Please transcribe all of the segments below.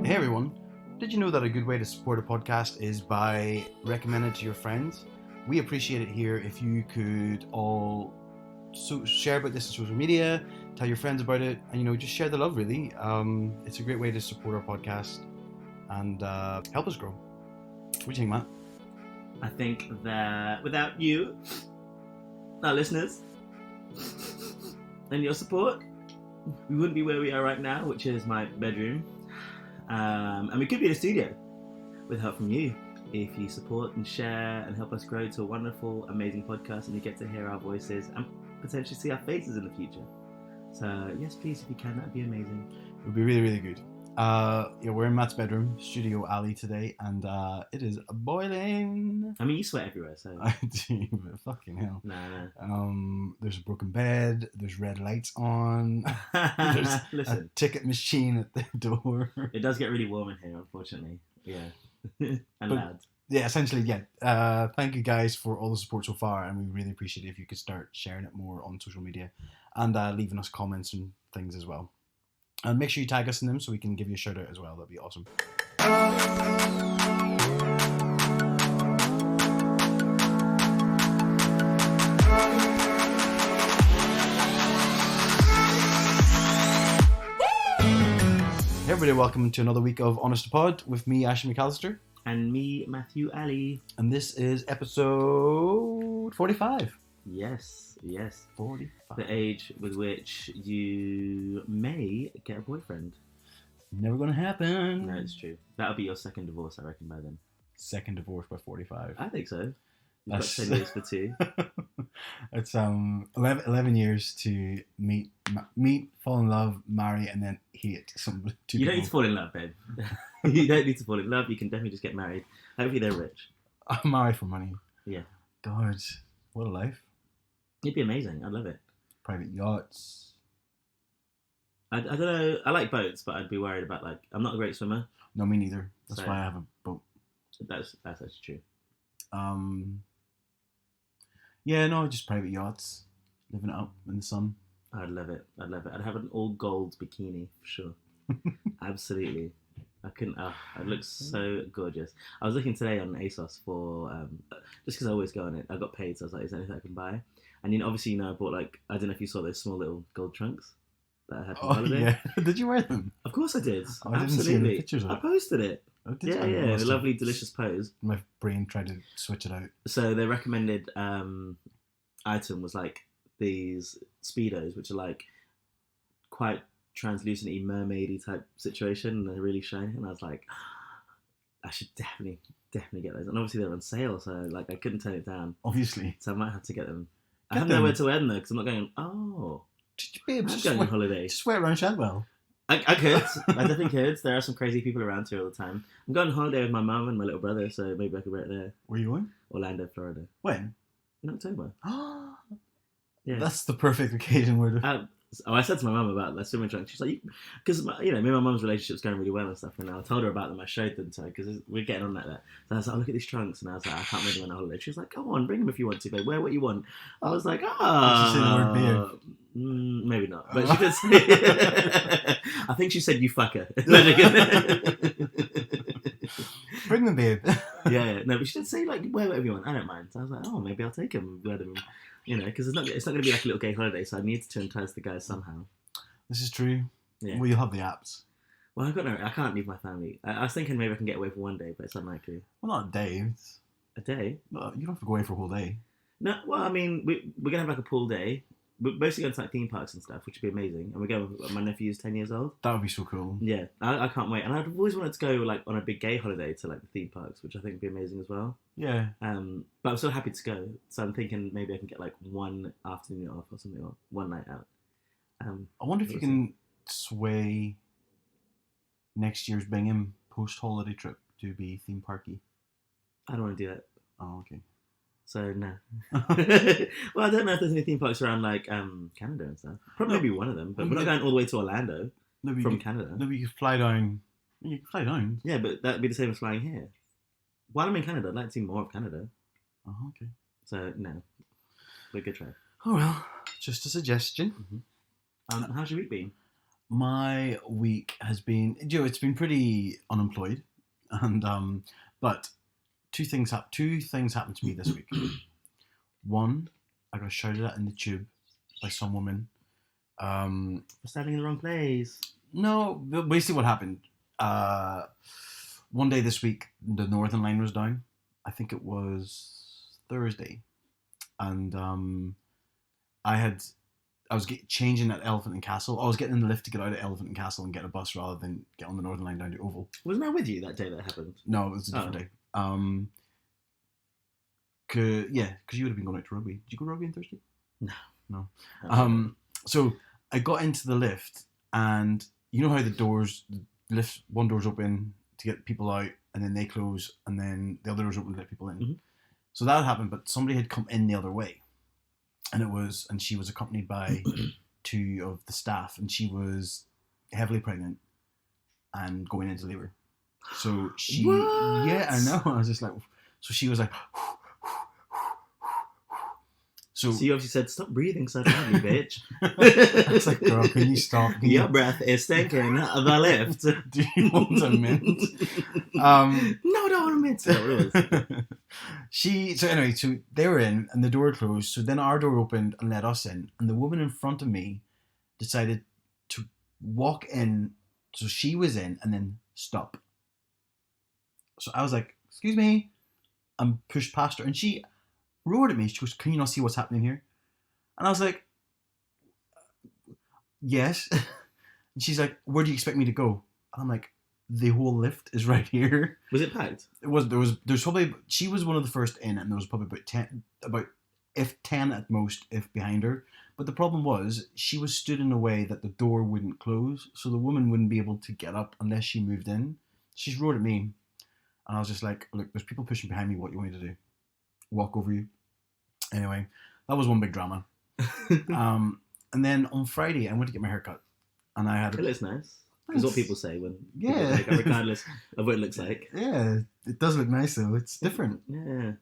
Hey everyone, did you know that a good way to support a podcast is by recommending it to your friends? We appreciate it here if you could all share about this on social media, tell your friends about it, and just share the love really. It's a great way to support our podcast and help us grow. What do you think, Matt? I think that without you, our listeners, and your support, we wouldn't be where we are right now, which is my bedroom. And we could be in a studio with help from you if you support and share and help us grow to a wonderful, amazing podcast, and you get to hear our voices and potentially see our faces in the future. So yes, please, if you can, that'd be amazing. It would be really, really good. We're in Matt's bedroom, Studio Alley today, and it is boiling. I mean, you sweat everywhere, so I do, but fucking hell. No. There's a broken bed. There's red lights on. There's a ticket machine at the door. It does get really warm in here, unfortunately. Yeah, and loud. Yeah, essentially, yeah. Thank you guys for all the support so far, and we really appreciate it if you could start sharing it more on social media and leaving us comments and things as well. And make sure you tag us in them so we can give you a shout out as well. That'd be awesome. Hey everybody, welcome to another week of Honest to Pod with me, Ashley McAllister. And me, Matthew Ali. And this is episode 45. Yes. 45. The age with which you may get a boyfriend. Never gonna happen. No, it's true. That'll be your second divorce, I reckon, by then. Second divorce by 45. I think so. You've got 10 years for two. It's 11 years to meet, fall in love, marry, and then hate somebody. You don't need to fall in love, babe. You don't need to fall in love. You can definitely just get married. Hopefully they're rich. I'm married for money. Yeah. God, what a life. It'd be amazing. I'd love it. Private yachts. I don't know. I like boats, but I'd be worried about, I'm not a great swimmer. No, me neither. That's why I have a boat. That's actually true. Yeah, no, just private yachts. Living it up in the sun. I'd love it. I'd have an all gold bikini for sure. Absolutely. I couldn't. It looks so gorgeous. I was looking today on ASOS for just because I always go on it. I got paid, so I was like, "Is there anything I can buy?" And obviously, I bought I don't know if you saw those small little gold trunks that I had for holiday. Yeah. Did you wear them? Of course I did. I didn't see any pictures of it. I posted it. Oh, yeah, a lovely, delicious pose. My brain tried to switch it out. So the recommended item was these Speedos, which are quite translucent-y, mermaidy type situation, and they're really shiny. And I was like, I should definitely get those. And obviously they're on sale, so I couldn't turn it down. Obviously. So I might have to get them. I have nowhere to wear them though, because I'm not going. Babe, I'm going on holiday. Just wear it around Shadwell. I could. I definitely could. There are some crazy people around here all the time. I'm going on holiday with my mum and my little brother, so maybe I could wear it there. Where are you going? Orlando, Florida. When? In October. Yeah. That's the perfect occasion where to... I said to my mum about the swimming trunks. She's like, because me and my mum's relationship's going really well and stuff. And I told her about them. I showed them to her because we're getting on like that. So I was like, look at these trunks. And I was like, I can't really go on a holiday. She was like, go on, bring them if you want to. Babe. Wear what you want. I was like, Did she say the word babe? Maybe not. But she did say... I think she said, you fucker. Bring them, babe. Yeah. No, but she did say, wear whatever you want. I don't mind. So I was like, maybe I'll take them. Wear them. Because it's not going to be like a little gay holiday, so I need to entice the guys somehow. This is true. Yeah. Well, you'll have the apps. Well, I can't leave my family. I was thinking maybe I can get away for one day, but it's unlikely. Well, not a day. A day? No, you don't have to go away for a whole day. No, well, I mean, we're going to have a pool day. We're mostly going to theme parks and stuff, which would be amazing. And we're going with my nephew's 10 years old. That would be so cool. Yeah, I can't wait. And I've always wanted to go on a big gay holiday to the theme parks, which I think would be amazing as well. Yeah. But I'm still happy to go. So I'm thinking maybe I can get one afternoon off or something, or one night out. I wonder if you can sway next year's Bingham post-holiday trip to be theme parky. I don't want to do that. Oh, okay. So, no. Well, I don't know if there's any theme parks around, Canada and stuff. Probably maybe one of them, but we're not going all the way to Orlando from Canada. No, but you could fly down. You can fly down. Yeah, but that'd be the same as flying here. While I'm in Canada, I'd like to see more of Canada. Oh, okay. So, no. But good try. Oh, well. Just a suggestion. Mm-hmm. How's your week been? My week has been, it's been pretty unemployed, and but two things happened to me this week. One, I got shouted at in the tube by some woman. For standing in the wrong place. No, basically what happened. Uh, One day this week, the Northern Line was down. I think it was Thursday, and I was changing at Elephant and Castle. I was getting in the lift to get out of Elephant and Castle and get a bus rather than get on the Northern Line down to Oval. Wasn't I with you that day that happened? No, it was a different day. Because you would have been going out to rugby. Did you go rugby on Thursday? No. So I got into the lift, and you know how one door's open to get people out, and then they close, and then the other door's open to let people in. Mm-hmm. So that had happened, but somebody had come in the other way, and she was accompanied by two of the staff, and she was heavily pregnant and going into labour. So she, What? yeah, I know. I was just like, so she was like. So you obviously said, "Stop breathing so loudly, bitch." I was like, "Girl, can you stop? Your breath is stinking the lift. Do you want a mint?" No, I don't want a mint. So they were in, and the door closed. So then our door opened and let us in, and the woman in front of me decided to walk in. So she was in, and then stop. So I was like, "Excuse me," and pushed past her, and she roared at me. She goes, "Can you not see what's happening here?" And I was like, "Yes." And she's like, "Where do you expect me to go?" And I'm like, "The whole lift is right here." Was it packed? There's probably, she was one of the first in, and there was probably about 10 at most, if behind her. But the problem was, she was stood in a way that the door wouldn't close, so the woman wouldn't be able to get up unless she moved in. She's roared at me, and I was just like, "Look, there's people pushing behind me. What do you want me to do? Walk over you?" Anyway, that was one big drama. And then on Friday, I went to get my hair cut, and I had. It looks nice. That's what people say when regardless of what it looks like. Yeah, it does look nice though. It's different. Yeah.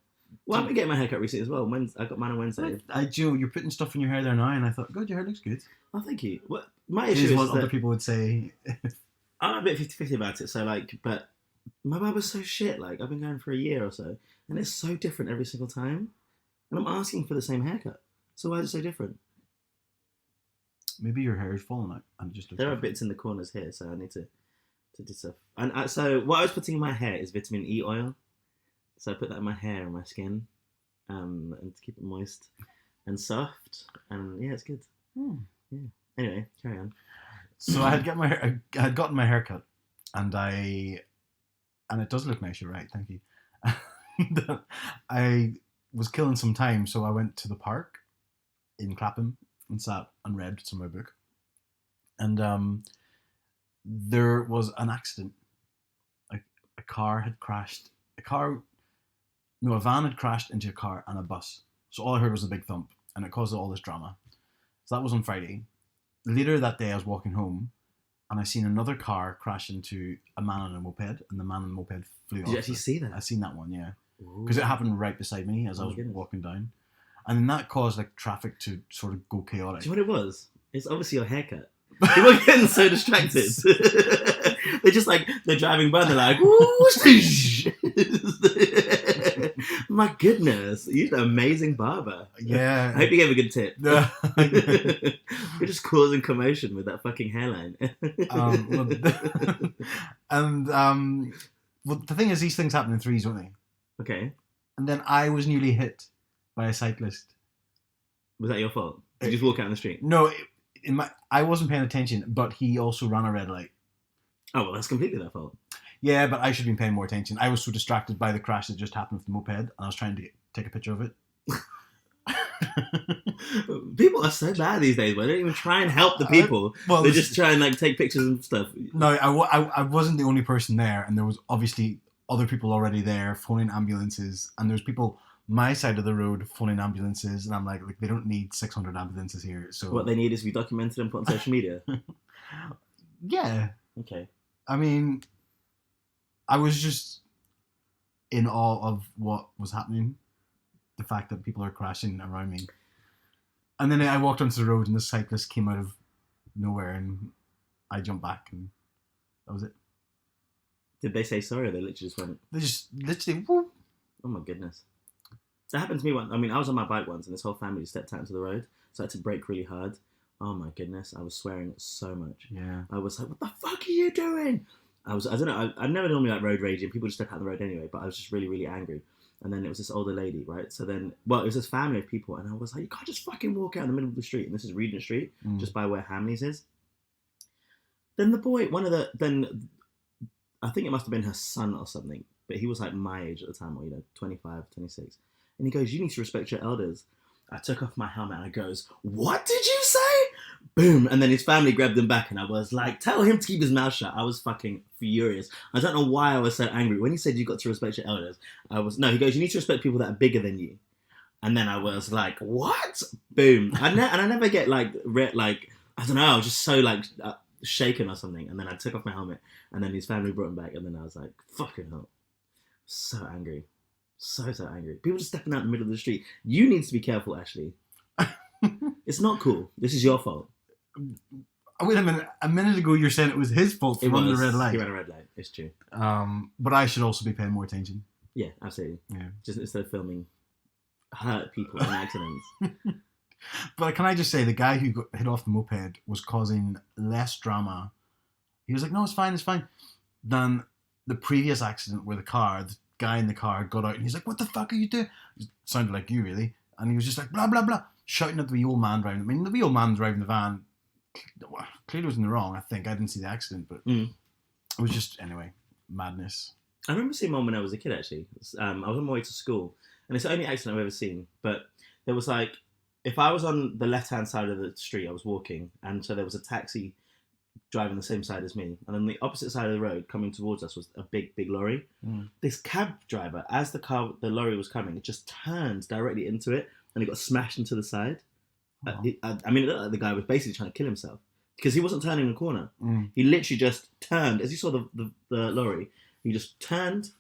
Well, I've been getting my hair cut recently as well. I got mine on Wednesday. You're putting stuff in your hair there now, and I thought, God, your hair looks good. Oh, thank you. What my issue is what that other people would say. I'm a bit 50-50 about it. So but my barber's so shit. Like, I've been going for a year or so, and it's so different every single time. And I'm asking for the same haircut. So why is it so different? Maybe your hair is falling out and just. There are bits in the corners here, so I need to do stuff. And so what I was putting in my hair is vitamin E oil. So I put that in my hair and my skin, and to keep it moist and soft. And yeah, it's good. Yeah. Anyway, carry on. So I had gotten my hair cut, and it does look nice. You're right. Thank you. I was killing some time, so I went to the park in Clapham and sat and read some of my book. And there was an accident. A van had crashed into a car and a bus. So all I heard was a big thump, and it caused all this drama. So that was on Friday. Later that day, I was walking home, and I seen another car crash into a man on a moped, and the man on the moped flew off. Did you actually see that? I seen that one, yeah. Because it happened right beside me as I was walking down. And then that caused like traffic to sort of go chaotic. Do you know what it was? It's obviously your haircut. People are getting so distracted. They're driving by and they're like, ooh, my goodness, you're an amazing barber. Yeah. I hope you gave a good tip. You're just causing commotion with that fucking hairline. Well, the thing is, these things happen in threes, don't they? Okay. And then I was nearly hit by a cyclist. Was that your fault? Did you just walk out on the street? No, I wasn't paying attention, but he also ran a red light. Oh, well, that's completely their fault. Yeah, but I should have been paying more attention. I was so distracted by the crash that just happened with the moped, and I was trying to take a picture of it. People are so bad these days, but they don't even try and help the people. They just try and take pictures and stuff. No, I wasn't the only person there, and there was obviously other people already there phoning ambulances, and there's people my side of the road phoning ambulances, and I'm like they don't need 600 ambulances here. So what they need is to be documented and put on social media. Yeah. Okay. I mean, I was just in awe of what was happening. The fact that people are crashing around me. And then I walked onto the road and the cyclist came out of nowhere and I jumped back and that was it. Did they say sorry, or they literally just went? They just literally. Whoop. Oh my goodness. That happened to me once. I mean, I was on my bike once, and this whole family stepped out into the road, so I had to brake really hard. Oh my goodness, I was swearing so much. Yeah. I was like, "What the fuck are you doing?" I don't know. I never normally like road raging. People just step out on the road anyway, but I was just really, really angry. And then it was this older lady, right? So then, well, it was this family of people, and I was like, "You can't just fucking walk out in the middle of the street." And this is Regent Street, just by where Hamleys is. Then the boy, I think it must have been her son or something, but he was like my age at the time, or 25, 26. And he goes, "You need to respect your elders." I took off my helmet and I goes, "What did you say?" Boom. And then his family grabbed him back and I was like, "Tell him to keep his mouth shut." I was fucking furious. I don't know why I was so angry. When he said you got to respect your elders, he goes, "You need to respect people that are bigger than you." And then I was like, "What?" Boom. And I never get I don't know, I was just so shaken or something. And then I took off my helmet and then his family brought him back. And then I was like, fucking hell. So angry. So angry. People just stepping out in the middle of the street. You need to be careful, Ashley. It's not cool. This is your fault. Wait a minute. A minute ago, you're saying it was his fault for running the red light. He ran a red light. It's true. But I should also be paying more attention. Yeah, absolutely. Yeah. Just instead of filming hurt people in accidents. But can I just say, the guy who got hit off the moped was causing less drama. He was like, "No, it's fine, than the previous accident where the guy in the car got out and he's like, "What the fuck are you doing?" It sounded like you, really. And he was just like, blah, blah, blah, shouting at the wee old man driving. I mean, the wee old man driving the van clearly was in the wrong, I think. I didn't see the accident, but it was just, anyway, madness. I remember seeing one when I was a kid, actually. I was on my way to school, and it's the only accident I've ever seen. But there was if I was on the left-hand side of the street, I was walking, and so there was a taxi driving the same side as me. And on the opposite side of the road, coming towards us, was a big, big lorry. This cab driver, as the lorry was coming, it just turned directly into it, and it got smashed into the side. Oh. It looked like the guy was basically trying to kill himself, because he wasn't turning the corner. He literally just turned. As you saw the lorry, he just turned,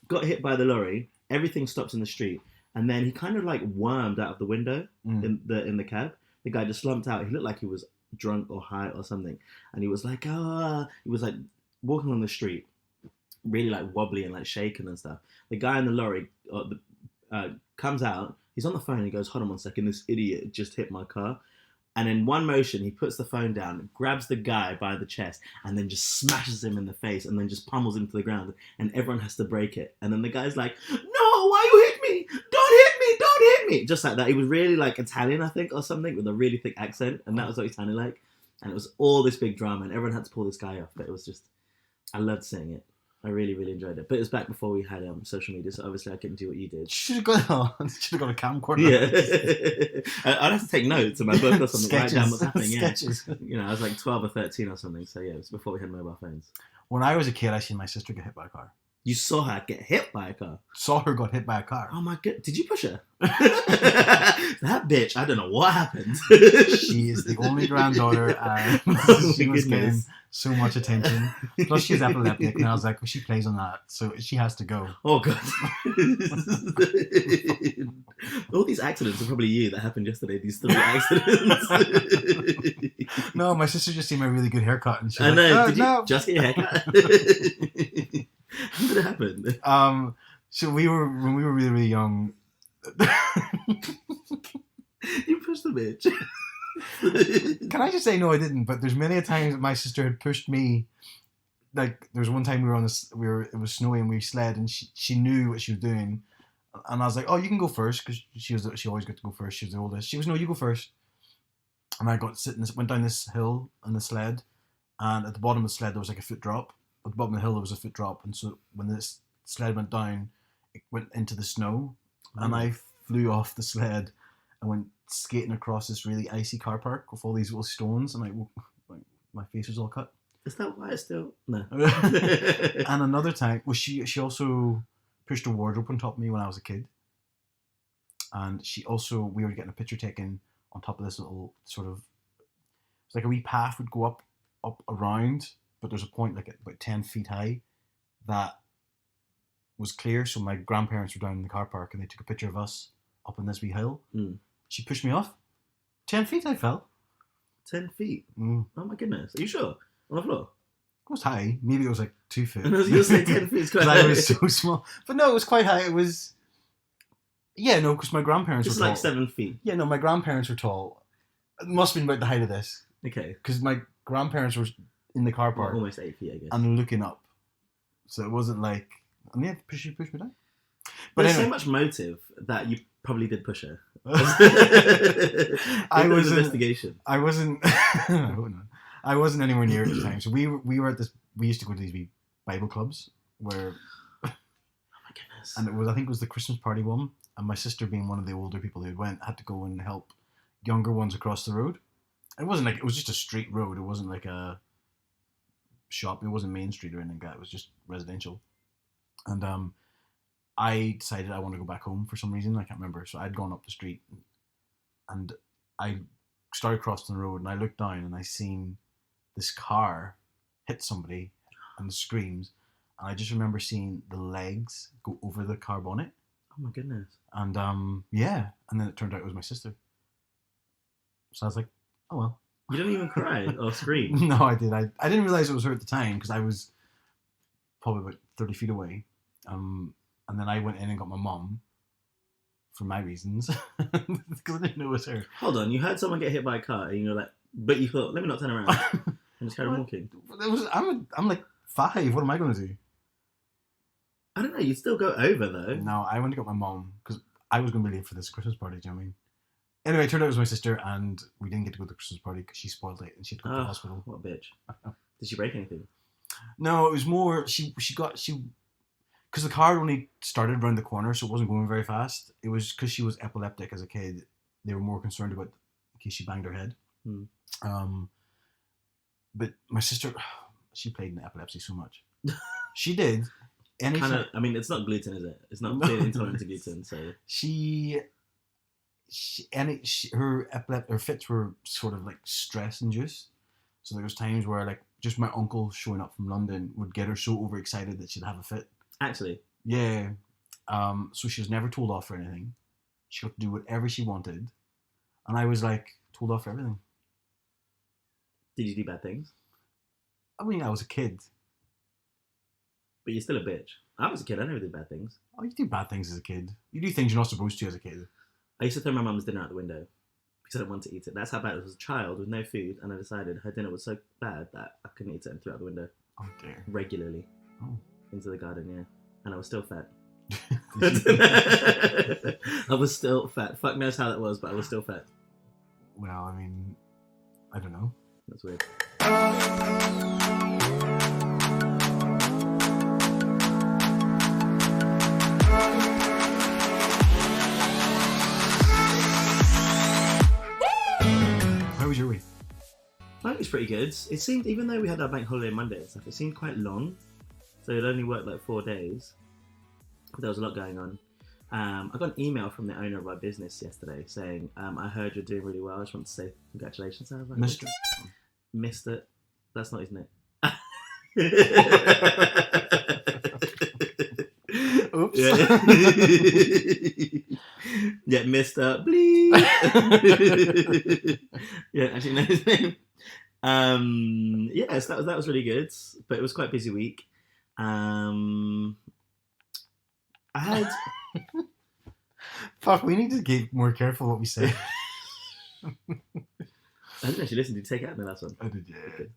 got hit by the lorry, everything stopped in the street, and then he kind of wormed out of the window in the cab. The guy just slumped out. He looked like he was drunk or high or something, and he was like, he was walking on the street, really wobbly and shaking and stuff. The guy in the lorry comes out. He's on the phone. He goes, "Hold on one second. This idiot just hit my car." And in one motion, he puts the phone down, grabs the guy by the chest, and then just smashes him in the face, and then just pummels him to the ground, and everyone has to break it. And then the guy's like, "No, why you hit me? Don't hit me! Don't hit me!" Just like that. He was really Italian, I think, or something, with a really thick accent, and that was what he sounded like. And it was all this big drama, and everyone had to pull this guy off. But it was just, I loved seeing it. I really, really enjoyed it. But it was back before we had social media, so obviously I couldn't do what you did. Should have got a camcorder. Yeah. I'd have to take notes in my book or something, write down what's happening. Sketches. Yeah. I was 12 or 13 or something, so yeah, it was before we had mobile phones. When I was a kid, I seen my sister get hit by a car. You saw her get hit by a car? Saw her got hit by a car. Oh my god, did you push her? That bitch, I don't know what happened. She is the only granddaughter, and she was getting so much attention. Plus she's epileptic, and I was like, well, she plays on that, so she has to go. Oh god. All these accidents are probably you that happened yesterday, these 3 accidents. No, my sister just seen my really good haircut, and she was I know, like, did you just get your haircut? How did it happen? So when we were really, really young. You pushed the bitch. Can I just say, no, I didn't. But there's many a times that my sister had pushed me. There was one time it was snowy and we sled, and she knew what she was doing, and I was like, "Oh, you can go first," because she always got to go first. She was the oldest. She was, "No, you go first." And I went down this hill on the sled, and at the bottom of the sled there was a foot drop. At the bottom of the hill there was a foot drop, and so when this sled went down, it went into the snow, and I flew off the sled and went skating across this really icy car park with all these little stones, and my face was all cut. Is that why it's still no? And another time, she also pushed a wardrobe on top of me when I was a kid, and we were getting a picture taken on top of this little sort of, it's like a wee path would go up around, but there's a point about 10 feet high that was clear. So my grandparents were down in the car park and they took a picture of us up on this wee hill. She pushed me off. 10 feet I fell. 10 feet? Oh my goodness. Are you sure? On the floor? It was high. Maybe it was like 2 feet. And I was going to say 10 feet is quite high. I was so small. But no, it was quite high. It was... Yeah, no, because my grandparents It's were tall. like 7 feet. Yeah, no, my grandparents were tall. It must have been about the height of this. Okay. Because my grandparents were in the car Well, park almost 8 feet, I guess. and looking up. So it wasn't like... And yeah, push me down. But There's anyway, so much motive that you probably did push her. I was investigation. I wasn't. I wasn't anywhere near at the time. So we were at this. We used to go to these wee Bible clubs where, Oh my goodness. and I think it was the Christmas party one. And my sister, being one of the older people who went, had to go and help younger ones across the road. It wasn't like, it was just a straight road. It wasn't like a shop. It wasn't Main Street or anything like that. It was just residential. And I decided I want to go back home for some reason. I can't remember. So I'd gone up the street and I started crossing the road and I looked down and I seen this car hit somebody and the screams. And I just remember seeing the legs go over the car bonnet. Oh my goodness. And yeah. And then it turned out it was my sister. So I was like, oh well. You didn't even cry or scream? No, I did. I didn't realize it was her at the time because I was probably about 30 feet away. And then I went in and got my mum for my reasons because I didn't know it was her. Hold on, you heard someone get hit by a car and you're like, but you thought, let me not turn around and just carry on walking. I'm like 5. What am I going to do? I don't know, you'd still go over though. No, I went to get my mum because I was going to be late for this Christmas party. Do you know what I mean? Anyway, it turned out it was my sister, and we didn't get to go to the Christmas party because she spoiled it and she had to go to the hospital. What a bitch! Did she break anything? No, it was more she because the car only started around the corner, so it wasn't going very fast. It was because she was epileptic as a kid. They were more concerned about in case she banged her head. But my sister, she played in epilepsy so much. She did. Kinda, I mean, it's not gluten, is it? It's not clearly intolerant to gluten, so her fits were sort of like stress induced. So there was times where like just my uncle showing up from London would get her so overexcited that she'd have a fit. Actually, yeah. So she was never told off for anything. She got to do whatever she wanted, and I was like told off for everything. Did you do bad things? I mean, I was a kid. But you're still a bitch. I was a kid. I never did bad things. Oh, you do bad things as a kid. You do things you're not supposed to as a kid. I used to throw my mum's dinner out the window because I didn't want to eat it. That's how bad it was. I was a child with no food, and I decided her dinner was so bad that I couldn't eat it and threw it out the window. Oh dear. Regularly. Oh. Into the garden, yeah. And I was still fat. I was still fat. Fuck knows how that was, but I was still fat. Well, I mean, I don't know. That's weird. How was your week? My week was pretty good. It seemed, even though we had our bank holiday Monday and stuff, it seemed quite long. So it only worked like 4 days. There was a lot going on. I got an email from the owner of our business yesterday saying, I heard you're doing really well. I just want to say congratulations. I was like, Mr. Mr. That's not his name. Oops. Yeah, yeah, Mr. Bleep. Yeah, actually know his name. Yes, that was really good, but it was quite a busy week. I had. Fuck, we need to get more careful what we say. I didn't actually listen. Did you take it out in the last one? I did, yeah. Okay.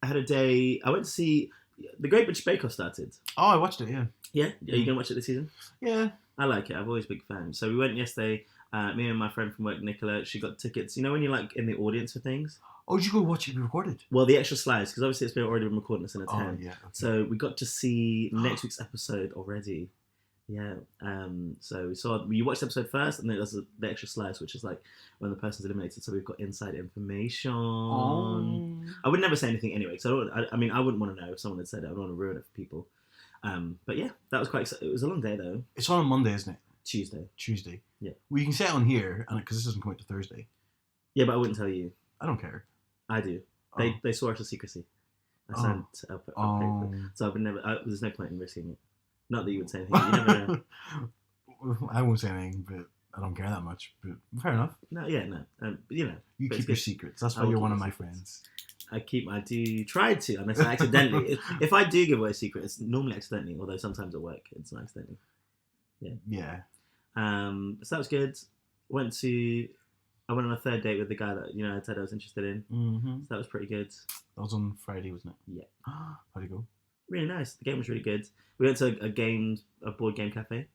I had a day. I went to see the Great British Bake Off started. Oh, I watched it, yeah. Yeah, are you gonna watch it this season? Yeah. I like it. I've always been a big fan. So we went yesterday. Me and my friend from work, Nicola, she got tickets. You know when you're like in the audience for things? Oh, did you go watch it be recorded? Well, the extra slides, because obviously it's already been recorded. It's in a 10. Oh, yeah. Okay. So we got to see next week's episode already. Yeah. So you watched the episode first, and then there's the extra slides, which is like when the person's eliminated. So we've got inside information. Oh. I would never say anything anyway. So I wouldn't want to know if someone had said it. I don't want to ruin it for people. But yeah, that was quite exciting. It was a long day though. It's on a Monday, isn't it? Tuesday. Yeah. Well, you can say it on here, because this doesn't come out to Thursday. Yeah, but I wouldn't tell you. I don't care. I do. Oh. They swore us to secrecy. I signed up paper. So I would never. There's no point in risking it. Not that you would say anything. You never know. I won't say anything, but I don't care that much, but fair enough. No, yeah, no. You but keep it's your good. secrets. That's I why will you're keep one my of my secrets. friends. I do try to, unless I accidentally. If I do give away a secret, it's normally accidentally, although sometimes at work it's not accidentally. Yeah. So that was good. I went on a third date with the guy that I said I was interested in. Mm-hmm. So that was pretty good. That was on Friday, wasn't it? Yeah. How'd it go? Really nice. The game was really good. We went to a board game cafe.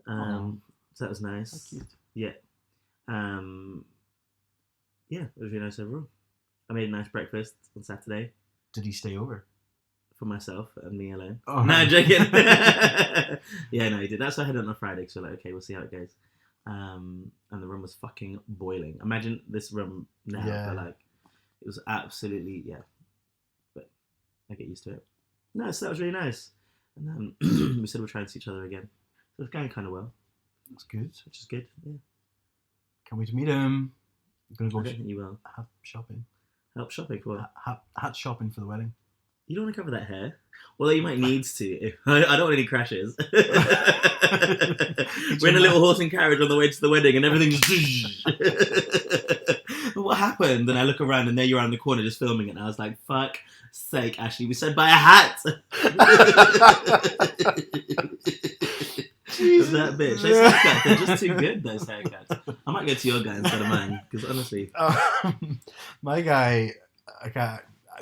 So that was nice. So cute. Yeah. Yeah, it was really nice overall. I made a nice breakfast on Saturday Did he stay over? for myself and me alone. Oh, No, right. I'm joking. Yeah, no, he did. That's why I had it on a Friday, because we're like, okay, we'll see how it goes. And the room was fucking boiling. Imagine this room now, Yeah. but like, it was absolutely, yeah. But I get used to it. No, so that was really nice. And then we said we'll try and see each other again. So it's going kind of well, That's good. which is good. Yeah. Can't wait to meet him. I'm gonna I go don't think you will. hat shopping. Help shopping for. Hat shopping for the wedding. You don't want to cover that hair? Although you might need to. I don't want any crashes. We're in a little horse and carriage on the way to the wedding and everything's... What happened? And I look around and there you're around the corner just filming it. And I was like, fuck sake, Ashley, we said buy a hat. That bitch. Those haircuts, they're just too good, those haircuts. I might go to your guy instead of mine, because honestly... My guy,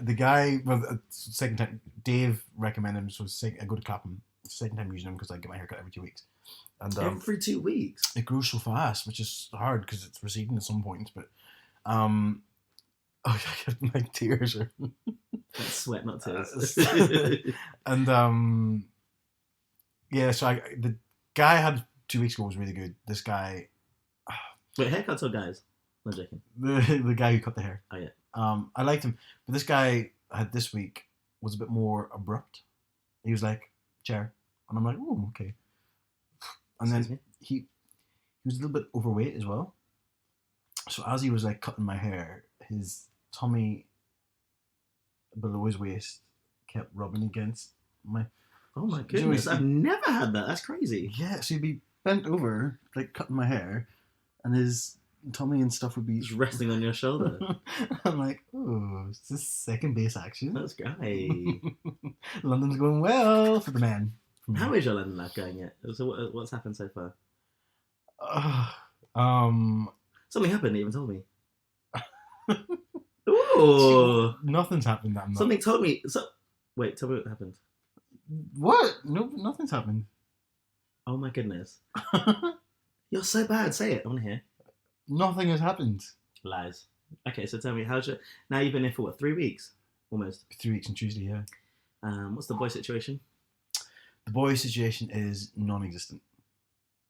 the guy, well, second time, Dave recommended him, so I go to Clapham, second time using him because I get my haircut every 2 weeks. And every 2 weeks? It grows so fast, which is hard because it's receding at some points, but oh, my tears are... That's sweat, not tears. And yeah, so the guy I had 2 weeks ago was really good. This guy... Wait, haircuts or guys? No joking. The guy who cut the hair. Oh, yeah. I liked him, but this guy I had this week was a bit more abrupt. He was like, chair. And I'm like, oh, okay. And then he was a little bit overweight as well. So as he was like cutting my hair, his tummy below his waist kept rubbing against my... Oh my goodness, I've never had that. That's crazy. Yeah, so he'd be bent over, like cutting my hair, and his tummy and stuff would be... Just resting on your shoulder. I'm like, oh, is this second base action? That's great. London's going well for the man. How is your London life going yet? So what's happened so far? Something happened, you even told me. Ooh. Nothing's happened. That Something told me. Wait, tell me what happened. What? No, nothing's happened. Oh my goodness. You're so bad. Say it. I want to hear. Nothing has happened. Lies. Okay, so tell me, now you've been here for what, 3 weeks? Almost. 3 weeks on Tuesday, yeah. What's the boy situation? The boy situation is non-existent.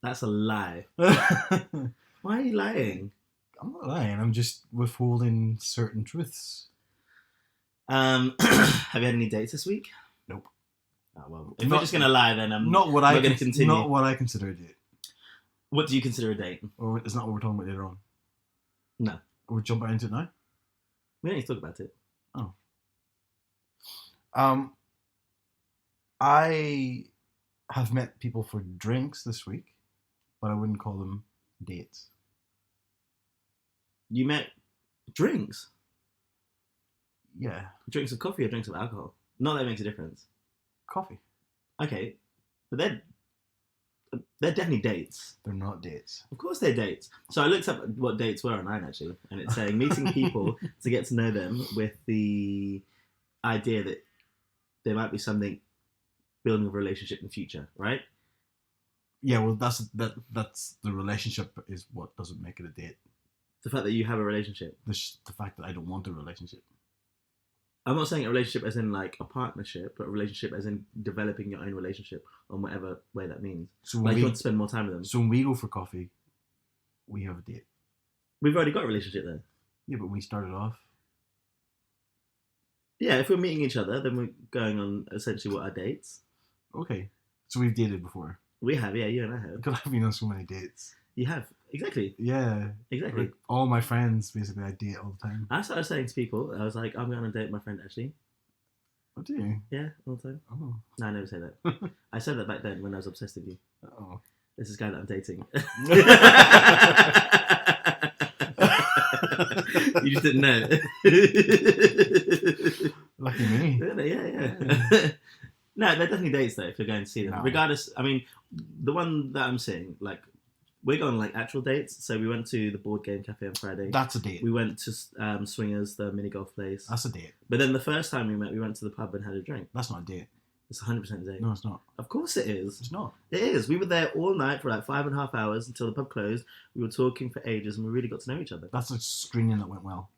That's a lie. I'm Why are you lying? not lying. I'm just withholding certain truths. Have you had any dates this week? Nope. Oh, well, if you're just gonna lie, then I'm not going to continue. Not what I consider a date. What do you consider a date? Or it's not what we're talking about later on. No. We're jumping into it now. We don't need to talk about it. Oh. I have met people for drinks this week, but I wouldn't call them dates. You met drinks? Yeah. Drinks of coffee or drinks of alcohol? Not that it makes a difference. Coffee. Okay, but they're definitely dates. They're not dates. Of course they're dates. So I looked up what dates were online, actually, and it's saying meeting people to get to know them with the idea that there might be something building a relationship in the future, right? Yeah, well, that's the relationship is what doesn't make it a date. The fact that you have a relationship. The fact that I don't want a relationship. I'm not saying a relationship as in like a partnership, but a relationship as in developing your own relationship on whatever way that means. So like you want to spend more time with them. So when we go for coffee, we have a date. We've already got a relationship there. Yeah, but we started off. Yeah, if we're meeting each other, then we're going on essentially what are dates. Okay. So we've dated before. We have, yeah, you and I have. Because I've been on so many dates. You have, exactly. Yeah. Exactly. Like, all my friends, basically, I date all the time. I started saying to people, I was like, I'm going on a date with my friend Ashley. Oh, do you? Yeah, all the time. Oh. No, I never say that. I said that back then when I was obsessed with you. Oh. This is a guy that I'm dating. You just didn't know. Lucky me. Yeah. No, they're definitely dates though. If you're going to see them, No. regardless. I mean, the one that I'm seeing, like, we're going like actual dates. So we went to the board game cafe on Friday. That's a date. We went to Swingers, the mini golf place. That's a date. But then the first time we met, we went to the pub and had a drink. That's not a date. It's 100% a date. No, it's not. Of course it is. It's not. It is. We were there all night for like 5.5 hours until the pub closed. We were talking for ages and we really got to know each other. That's a screening that went well.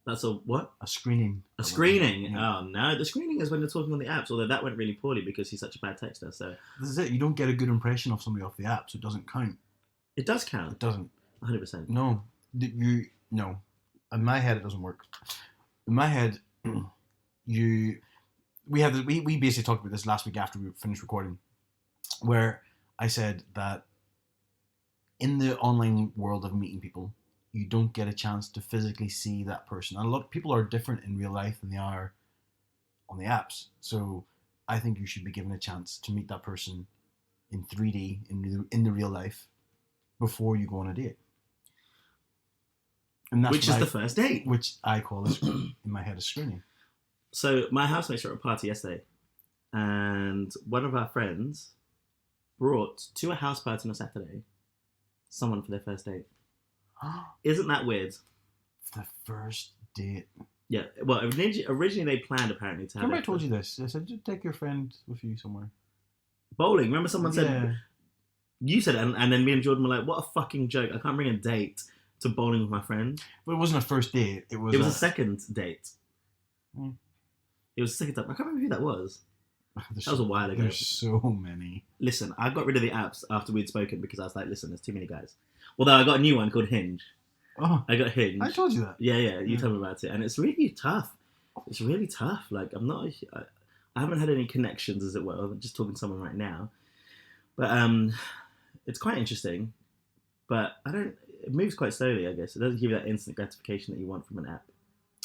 That's a what? A screening. A screening? Yeah. Oh, no. The screening is when you're talking on the apps, although that went really poorly because he's such a bad texter. So This is it. You don't get a good impression of somebody off the app, so it doesn't count. it does count. It doesn't. 100%. No. No. In my head, it doesn't work. In my head, we basically talked about this last week after we finished recording, where I said that in the online world of meeting people, you don't get a chance to physically see that person. And a lot of people are different in real life than they are on the apps. So I think you should be given a chance to meet that person in 3D, in the real life, before you go on a date. And that's Which is the first date. which I call in my head a screening. So my housemates were at a party yesterday, and one of our friends brought to a house party on a Saturday someone for their first date. Isn't that weird? The first date. Yeah. Well, originally they planned apparently to have. Remember I told you this? I said, just take your friend with you somewhere. Bowling. Remember someone said, Yeah. you said it, and then me and Jordan were like, what a fucking joke. I can't bring a date to bowling with my friend. But it wasn't a first date. It was a second date. Hmm. It was a second time. I can't remember who that was. There's That was a while ago. There's so many. Listen, I got rid of the apps after we'd spoken because I was like, listen, there's too many guys. Although I got a new one called Hinge. Oh, I got Hinge. I told you that. Yeah, you Yeah. told me about it. And it's really tough. It's really tough. Like, I haven't had any connections, as it were. I'm just talking to someone right now. But it's quite interesting. But it moves quite slowly, I guess. It doesn't give you that instant gratification that you want from an app.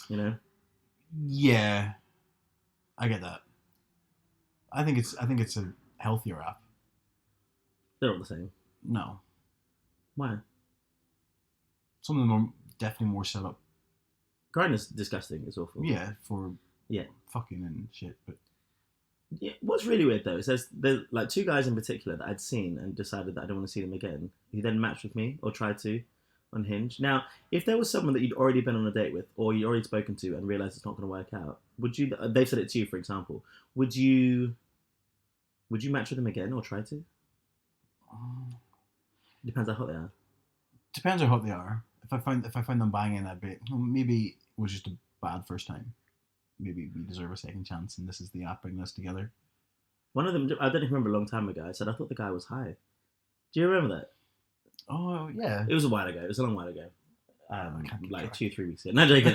You know? Yeah, I get that. I think it's a healthier app. They're all the same. No, Why? some of them are definitely more set up. Grindr's disgusting. It's awful. Yeah, for Yeah. fucking and shit. But Yeah, what's really weird though is there's like two guys in particular that I'd seen and decided that I don't want to see them again. Who then matched with me or tried to on Hinge. Now, if there was someone that you'd already been on a date with or you'd already spoken to and realised it's not going to work out, would you? They've said it to you, for example. Would you match with them again or try to? Depends how hot they are. depends on how hot they are. If I find them banging a bit, maybe it was just a bad first time. Maybe we deserve a second chance, and this is the app bringing us together. One of them, I don't even remember, a long time ago, I said I thought the guy was high. Do you remember that? Oh yeah, It was a while ago. It was a long while ago. I can't keep Like track. 2-3 weeks ago. No, joking.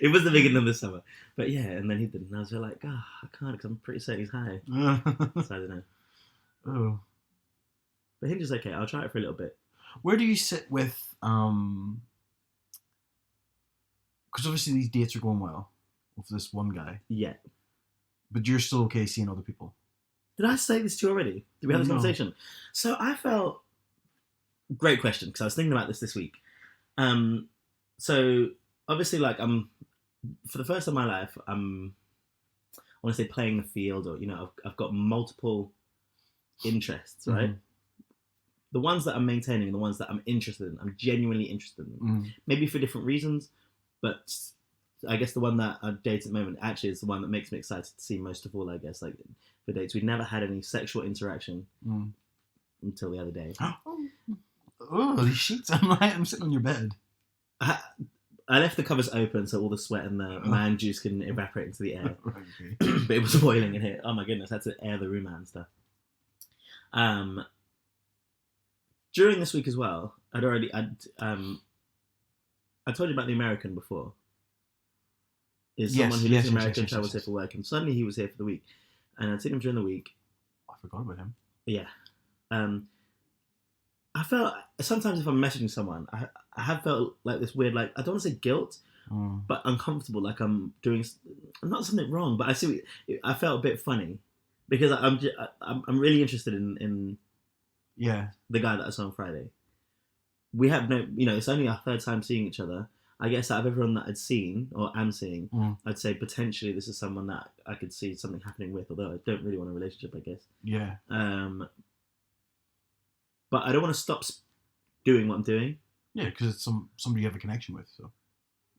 It was the beginning of the summer. But yeah, and then he didn't. And I was just like, I can't because I'm pretty certain he's high. So I don't know. Oh, But Hinge is okay. I'll try it for a little bit. where do you sit with because obviously these dates are going well with this one guy, Yeah. but you're still okay seeing other people. Did I say this to you already? Did we have this No. conversation? So I felt... Great question, because I was thinking about this week. So obviously, like, for the first time in my life, I want to say playing the field, or, I've got multiple interests, right? Mhm. The ones that I'm maintaining and the ones that I'm interested in, I'm genuinely interested in. Mm. Maybe for different reasons, but I guess the one that I date at the moment actually is the one that makes me excited to see most of all, I guess. Like, for dates, we'd never had any sexual interaction Mm. until the other day. Oh, these sheets! I'm sitting on your bed. I left the covers open so all the sweat and the man juice can evaporate into the air. Right, okay. But it was boiling in here. Oh my goodness, I had to air the room out and stuff. During this week as well, I told you about the American before. Is Yes, someone who yes, lives in yes, America and yes, travels yes. here for work, and suddenly he was here for the week, and I'd seen him during the week. I forgot about him. Yeah. I felt sometimes if I'm messaging someone, I have felt like this weird, like, I don't want to say guilt, Mm. but uncomfortable, like I'm doing not something wrong, but I felt a bit funny because I'm really interested in Yeah. the guy that I saw on Friday. We have no, it's only our third time seeing each other. I guess out of everyone that I'd seen or am seeing, I'd say potentially this is someone that I could see something happening with, although I don't really want a relationship, I guess. Yeah. But I don't want to stop doing what I'm doing. Yeah, because it's somebody you have a connection with. So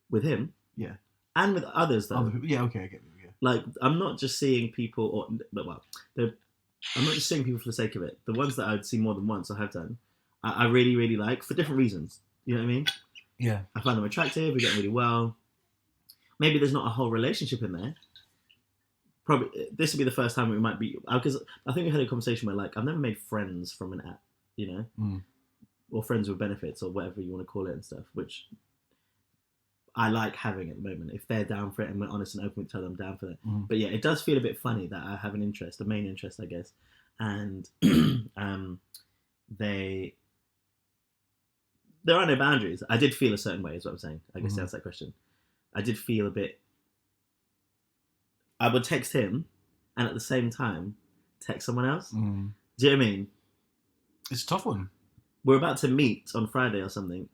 with him, yeah, and with others though. Other people. Yeah, okay, I get you. Yeah. Like I'm not just seeing people, I'm not just seeing people for the sake of it. The ones that I'd see more than once, I have done. I really, really like for different reasons. You know what I mean? Yeah. I find them attractive. We get really well. Maybe there's not a whole relationship in there. Probably this would be the first time we might be, because I think we had a conversation where like I've never made friends from an app, or friends with benefits or whatever you want to call it and stuff, which I like having at the moment. If they're down for it and we're honest and open with each other, I'm down for that. But yeah, it does feel a bit funny that I have an interest, a main interest, I guess, and there are no boundaries. I did feel a certain way, is what I'm saying. I guess that's that question. I did feel a bit. I would text him, and at the same time, text someone else. Do you know what I mean? It's a tough one. We're about to meet on Friday or something,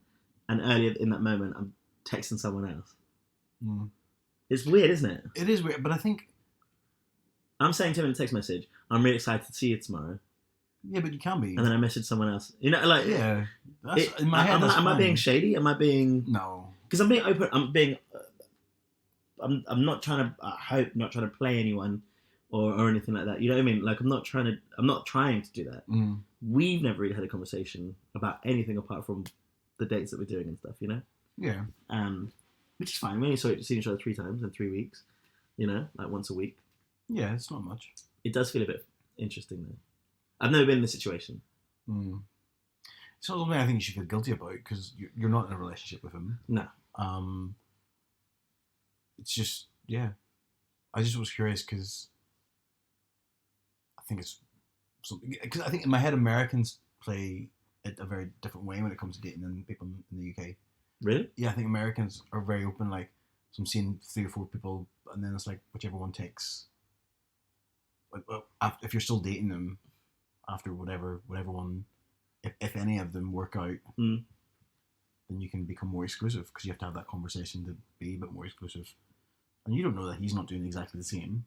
and earlier in that moment, I'm texting someone else. It's weird, isn't it? It is weird, but I think I'm saying to him in a text message, "I'm really excited to see you tomorrow." Yeah, but you can be. And then I message someone else. Like yeah, in my head. Am I being shady? Am I being no? Because I'm being open. I'm not trying to. I hope not trying to play anyone or anything like that. You know what I mean? Like I'm not trying to do that. We've never really had a conversation about anything apart from the dates that we're doing and stuff. You know? Yeah. Which is fine. We only seen each other 3 times in 3 weeks. You know, like once a week. Yeah, it's not much. It does feel a bit interesting though. I've never been in this situation. It's not something I think you should feel guilty about because you're not in a relationship with him. No. It's just, yeah. I just was curious because I think it's something. Because I think in my head, Americans play it a very different way when it comes to dating than people in the UK. Really? Yeah, I think Americans are very open. Like, so I'm seeing 3 or 4 people, and then it's like whichever one takes. Like, well, if you're still dating them after whatever one, if any of them work out, then you can become more exclusive because you have to have that conversation to be a bit more exclusive. And you don't know that he's not doing exactly the same.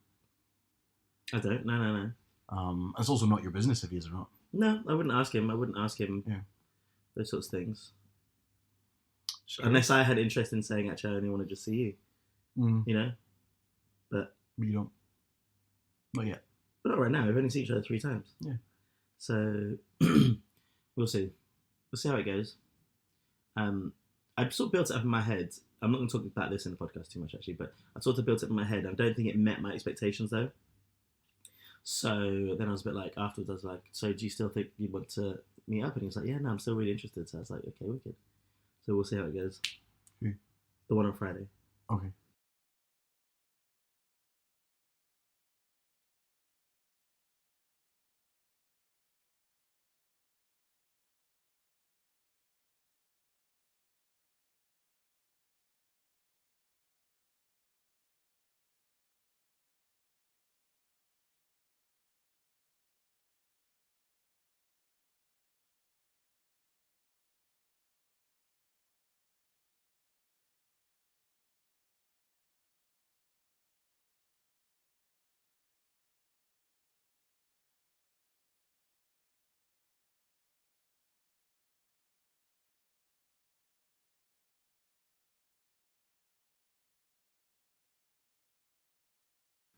I don't. No. It's also not your business if he is or not. No, I wouldn't ask him. Yeah. Those sorts of things. Sure. Unless I had interest in saying, actually, I only want to just see you. You know? But you don't. Not yet. But not right now. We've only seen each other 3 times. Yeah. So, we'll see. We'll see how it goes. I've sort of built it up in my head. I'm not going to talk about this in the podcast too much, actually, but I sort of built it up in my head. I don't think it met my expectations, though. So then I was a bit like, afterwards, I was like, so do you still think you want to meet up? And he was like, yeah, no, I'm still really interested. So I was like, okay, wicked. So we'll see how it goes. Who? The one on Friday. Okay.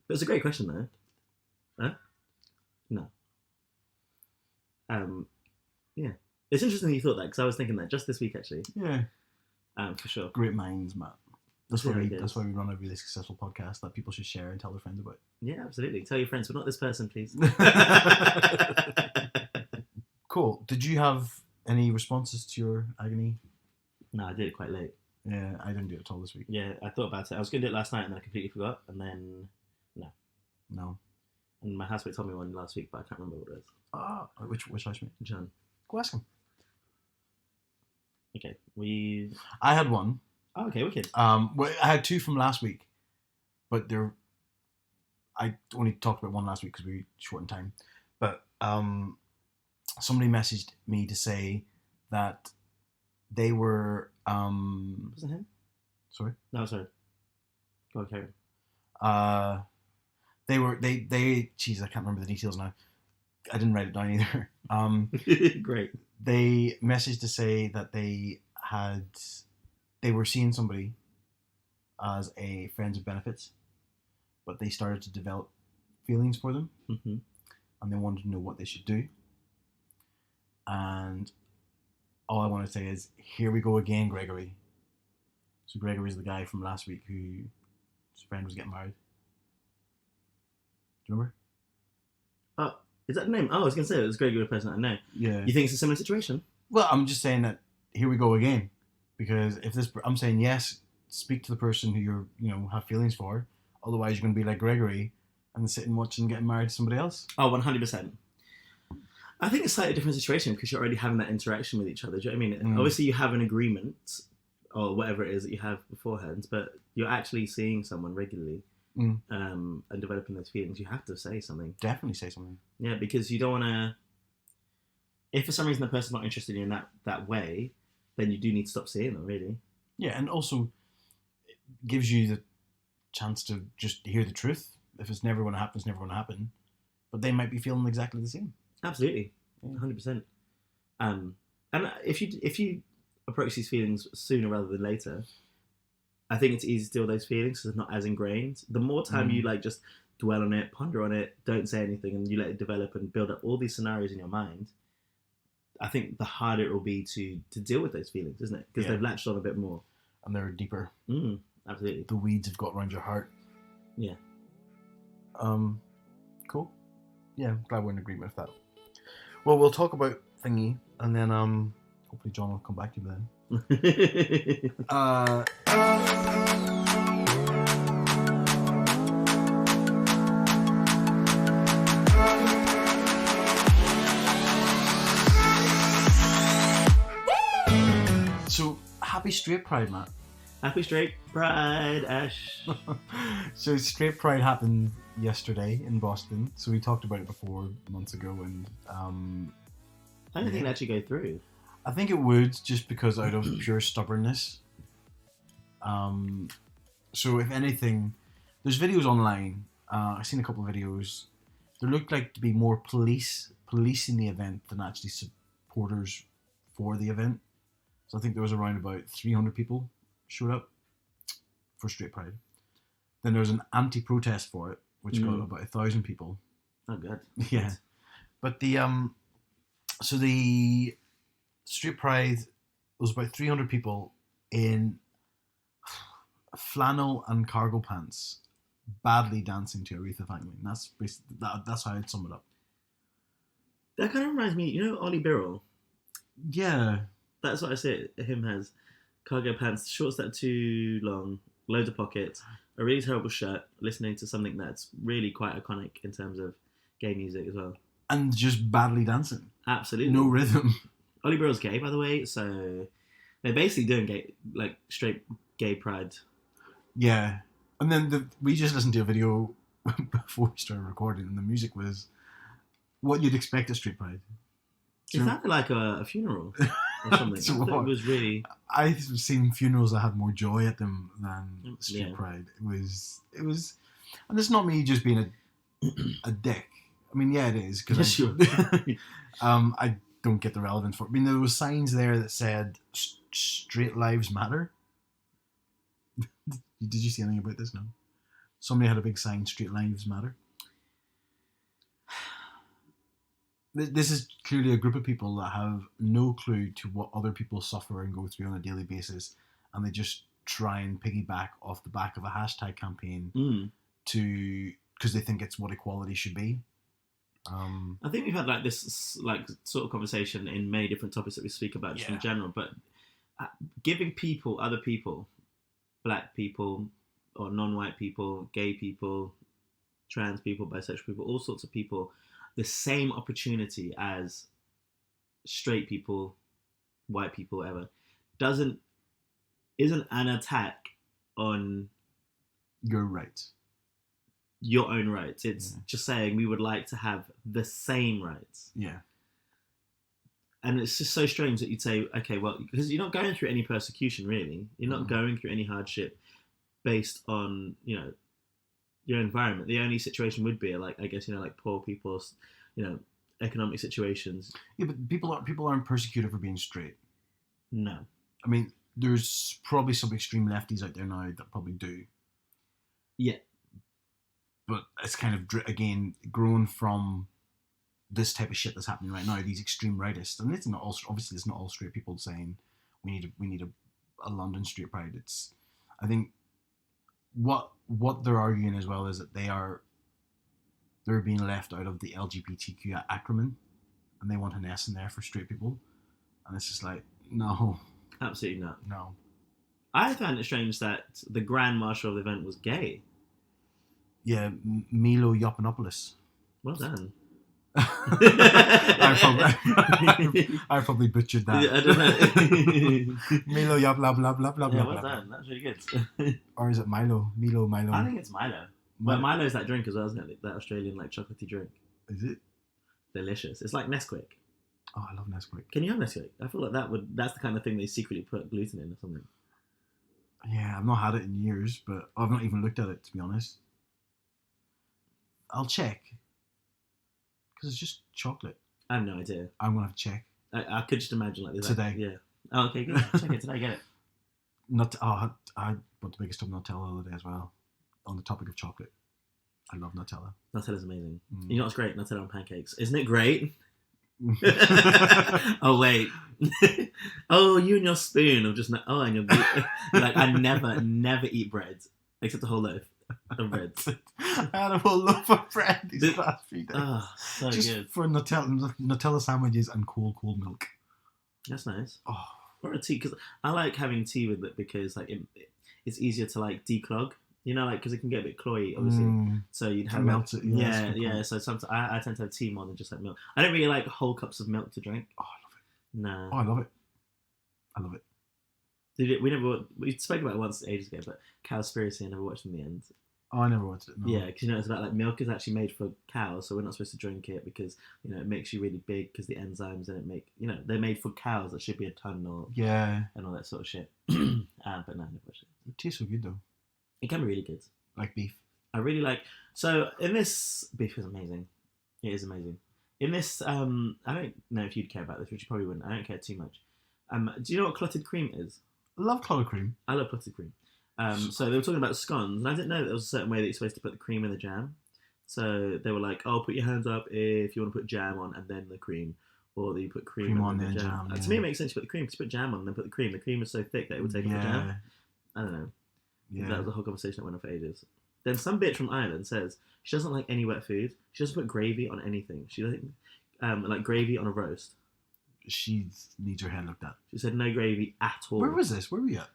But it's a great question, though. Huh? No. Yeah. It's interesting that you thought that, because I was thinking that just this week, actually. Yeah. For sure. Great minds, Matt. That's why we run a really successful podcast that people should share and tell their friends about. Yeah, absolutely. Tell your friends, but not this person, please. Cool. Did you have any responses to your agony? No, I did it quite late. Yeah, I didn't do it at all this week. Yeah, I thought about it. I was going to do it last night and then I completely forgot. And then, no. And my housemate told me one last week, but I can't remember what it was. Which housemate? John. Go ask him. Okay, I had one. Oh, okay, wicked. Well, I had 2 from last week, but they're I only talked about one last week because we short in time, but somebody messaged me to say that they were Was it him? sorry. No, sorry. Go on, carry They geez, I can't remember the details now. I didn't write it down either. on. Great. They messaged to say that they were seeing somebody as a friends with benefits, but they started to develop feelings for them, Mm-hmm. and they wanted to know what they should do. And all I want to say is, here we go again, Gregory. So Gregory's the guy from last week whose friend was getting married. Do you remember? Oh, is that the name? Oh, I was going to say it was Gregory, the person I know. Yeah. You think it's a similar situation? Well, I'm just saying that here we go again, because I'm saying yes, speak to the person who have feelings for. Otherwise, you're going to be like Gregory and sit and watch and getting married to somebody else. Oh, 100%. I think it's a slightly different situation because you're already having that interaction with each other. Do you know what I mean? Obviously, you have an agreement or whatever it is that you have beforehand, but you're actually seeing someone regularly and developing those feelings. You have to say something. Definitely say something. Yeah, because you don't want to. If for some reason the person's not interested in you in that way, then you do need to stop seeing them. Really. Yeah, and also it gives you the chance to just hear the truth. If it's never going to happen, it's never going to happen. But they might be feeling exactly the same. Absolutely, 100%. And if you approach these feelings sooner rather than later, I think it's easy to deal with those feelings because they're not as ingrained. The more time you just dwell on it, ponder on it, don't say anything, and you let it develop and build up all these scenarios in your mind, I think the harder it will be to deal with those feelings, isn't it? Because they've latched on a bit more. And they're deeper. Absolutely. The weeds have got around your heart. Yeah. Cool. Yeah, I'm glad we're in agreement with that. Well, we'll talk about thingy, and then hopefully John will come back to you then. So, happy Straight Pride, Matt. Happy Straight Pride, Ash. So, Straight Pride happened yesterday in Boston. So, we talked about it before months ago, and I don't think it'd actually go through. I think it would, just because out of pure stubbornness. So, if anything, there's videos online. I've seen a couple of videos. There looked like to be more policing the event than actually supporters for the event. So I think there was around about 300 people showed up for Straight Pride. Then there was an anti-protest for it, which got about 1,000 people. Oh, good. Yeah, but the Straight Pride was about 300 people in flannel and cargo pants, badly dancing to Aretha Franklin. That's how I'd sum it up. That kind of reminds me, Ollie Birrell? Yeah. That's what I say him has. Cargo pants, shorts that are too long, loads of pockets, a really terrible shirt, listening to something that's really quite iconic in terms of gay music as well. And just badly dancing. Absolutely. No rhythm. Ollie Birrell's gay, by the way, so they're basically doing straight gay pride. Yeah. And then we just listened to a video before we started recording, and the music was what you'd expect at Straight Pride. It sounded like a funeral or something. So it was really. I've seen funerals that had more joy at them than Straight Pride. It was, and it's not me just being a dick. I mean, yeah, it is because sure. I don't get the relevance for it. I mean, there was signs there that said "Straight Lives Matter." Did you see anything about this? No. Somebody had a big sign, "Straight Lives Matter." This is clearly a group of people that have no clue to what other people suffer and go through on a daily basis, and they just try and piggyback off the back of a hashtag campaign because they think it's what equality should be. I think we've had this sort of conversation in many different topics that we speak about just in general, but giving other people, black people or non-white people, gay people, trans people, bisexual people, all sorts of people, the same opportunity as straight people, white people, whatever, isn't an attack on your rights. your own rights. It's just saying we would like to have the same rights. Yeah. And it's just so strange that you'd say, okay, well, because you're not going through any persecution, really. You're not going through any hardship based on, your environment. The only situation would be, like, I guess, like poor people's, economic situations. Yeah, but people aren't persecuted for being straight. No. I mean, there's probably some extreme lefties out there now that probably do. Yeah. But it's kind of, again, grown from this type of shit that's happening right now, these extreme rightists. And it's not all straight people saying we need a London straight pride. It's, I think what they're arguing as well is that they're being left out of the LGBTQ acronym, and they want an S in there for straight people. And it's just like, no. Absolutely not. No. I found it strange that the Grand Marshal of the event was gay. Yeah, Milo Yiannopoulos. Well done. I probably butchered that. Yeah, I don't know. Milo Yop blah blah blah blah Yeah, blah. well done. That's really good. Or is it Milo? Milo. I think it's Milo. But Milo's that drink as well, isn't it? That Australian chocolatey drink. Is it? Delicious. It's like Nesquik. Oh, I love Nesquik. Can you have Nesquik? I feel like that's the kind of thing they secretly put gluten in or something. Yeah, I've not had it in years, but I've not even looked at it, to be honest. I'll check. Because it's just chocolate. I have no idea. I'm going to have to check. I could just imagine like this. Today. Yeah. Oh, okay, good. Check it today, get it. I bought the biggest tub of Nutella the other day as well. On the topic of chocolate. I love Nutella. Nutella's amazing. You know what's great? Nutella on pancakes. Isn't it great? Oh, wait. Oh, you and your spoon of just... and you're like, I never eat bread. Except a whole loaf of bread. I had a whole loaf of bread these last 3 days. Oh, so just good. For Nutella sandwiches and cold milk. That's nice. Oh. Or a tea, because I like having tea with it because it's easier to declog. Because it can get a bit cloyy, obviously. So you'd have melt it. Yeah. So sometimes I tend to have tea more than just milk. I don't really like whole cups of milk to drink. Oh, I love it. No. Oh, I love it. We spoke about it once ages ago, but Cowspiracy I never watched in the end. Oh, I never watched it. No. Yeah, because it's about milk is actually made for cows, so we're not supposed to drink it because it makes you really big because the enzymes in it they're made for cows that should be a ton or and all that sort of shit. But no, I never watched it. It tastes so good though. It can be really good. Like beef. I really like. So in this, beef is amazing. It is amazing. In this, I don't know if you'd care about this, which you probably wouldn't. I don't care too much. Do you know what clotted cream is? I love clotted cream. I love clotted cream. So they were talking about scones, and I didn't know that there was a certain way that you're supposed to put the cream in the jam. So they were like, "Oh, put your hands up if you want to put jam on and then the cream, or that you put cream on then the jam." To me, it makes sense to put the cream. Because you put jam on and then put the cream. The cream is so thick that it would take up the jam. I don't know. Yeah. That was a whole conversation that went on for ages. Then some bitch from Ireland says she doesn't like any wet food. She doesn't put gravy on anything. She doesn't like gravy on a roast. She needs her head looked at. She said no gravy at all. Where was this? Where were we at?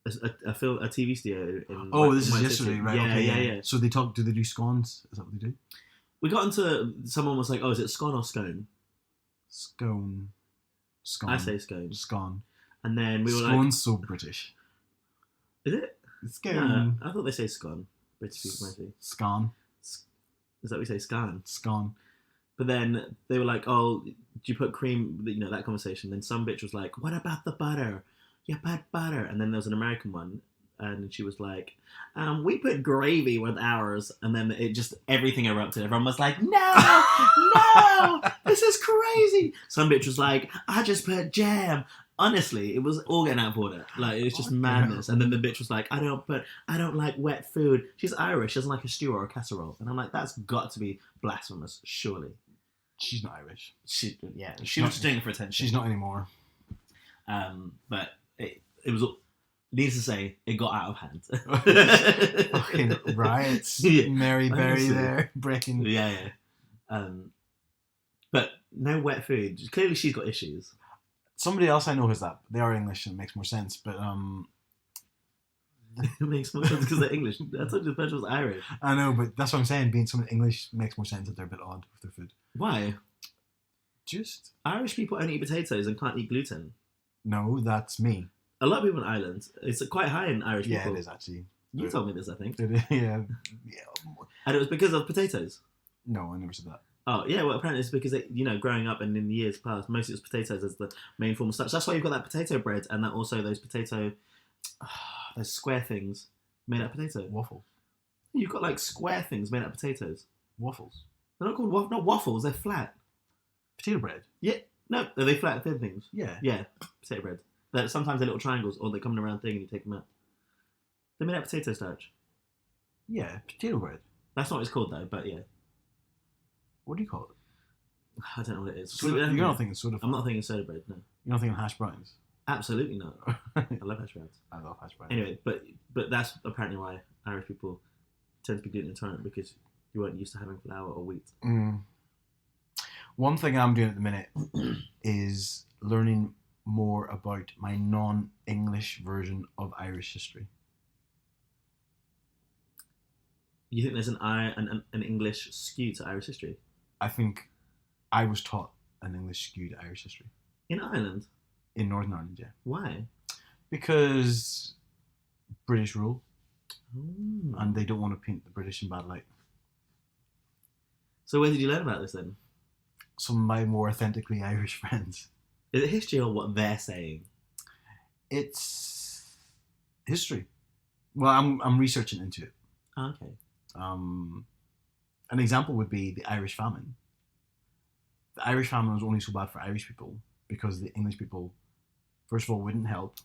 A TV studio in this is yesterday, right? Yeah. So they do they do scones? Is that what they do? We got into, someone was like, "Oh, is it scone or scone?" Scone. I say scone. Scone. And then we were Scone's so British. Is it? Scone. I thought they say scone. British people mostly. Scone. Is that what we say? Scone. Scone. But then they were like, "Oh, do you put cream?" That conversation. Then some bitch was like, "What about the butter? You put butter." And then there was an American one, and she was like, "We put gravy with ours." And then everything erupted. Everyone was like, "No, this is crazy." Some bitch was like, "I just put jam." Honestly, it was all getting out of order. It was just madness. And then the bitch was like, "I don't like wet food." She's Irish. She doesn't like a stew or a casserole. And I'm like, that's got to be blasphemous, surely. She's not Irish. She was just doing it for attention. She's not anymore. But it was, needless to say, it got out of hand. Fucking riots. Mary Berry there, breaking. Yeah. But no wet food. Clearly she's got issues. Somebody else I know has that. They are English and it makes more sense, but it makes more sense because they're English. I told you the person was Irish. I know, but that's what I'm saying. Being someone English makes more sense that they're a bit odd with their food. Why? Just Irish people only eat potatoes and can't eat gluten. No, that's me. A lot of people in Ireland, it's quite high in Irish people. Yeah, it is actually. You told me this, I think. Yeah. And it was because of potatoes. No, I never said that. Oh, yeah, well, apparently it's because, growing up and in the years past, mostly it was potatoes as the main form of starch. That's why you've got that potato bread and that also those those square things made out of potato. Waffles. You've got, like, square things made out of potatoes. Waffles. They're not called not waffles, they're flat. Potato bread? Yeah. No, are they flat, thin things? Yeah. Yeah, potato bread. Sometimes they're little triangles or they come in a round thing and you take them out. They're made out of potato starch. Yeah, potato bread. That's not what it's called, though, but yeah. What do you call it? I don't know what it is. You're not thinking soda. I'm not thinking soda bread, no. You're not thinking hash browns? Absolutely not. I love hash browns. I love hash browns. Anyway, but that's apparently why Irish people tend to be gluten intolerant, because you weren't used to having flour or wheat. One thing I'm doing at the minute is learning more about my non-English version of Irish history. You think there's an English skew to Irish history? I think I was taught an English skew to Irish history. In Ireland? In Northern Ireland, yeah. Why? Because British rule. Ooh. And they don't want to paint the British in bad light. So where did you learn about this then? Some of my more authentically Irish friends. Is it history or what they're saying? It's history. Well, I'm researching into it. Oh, okay. An example would be the Irish famine. The Irish famine was only so bad for Irish people because the English people, first of all, wouldn't help.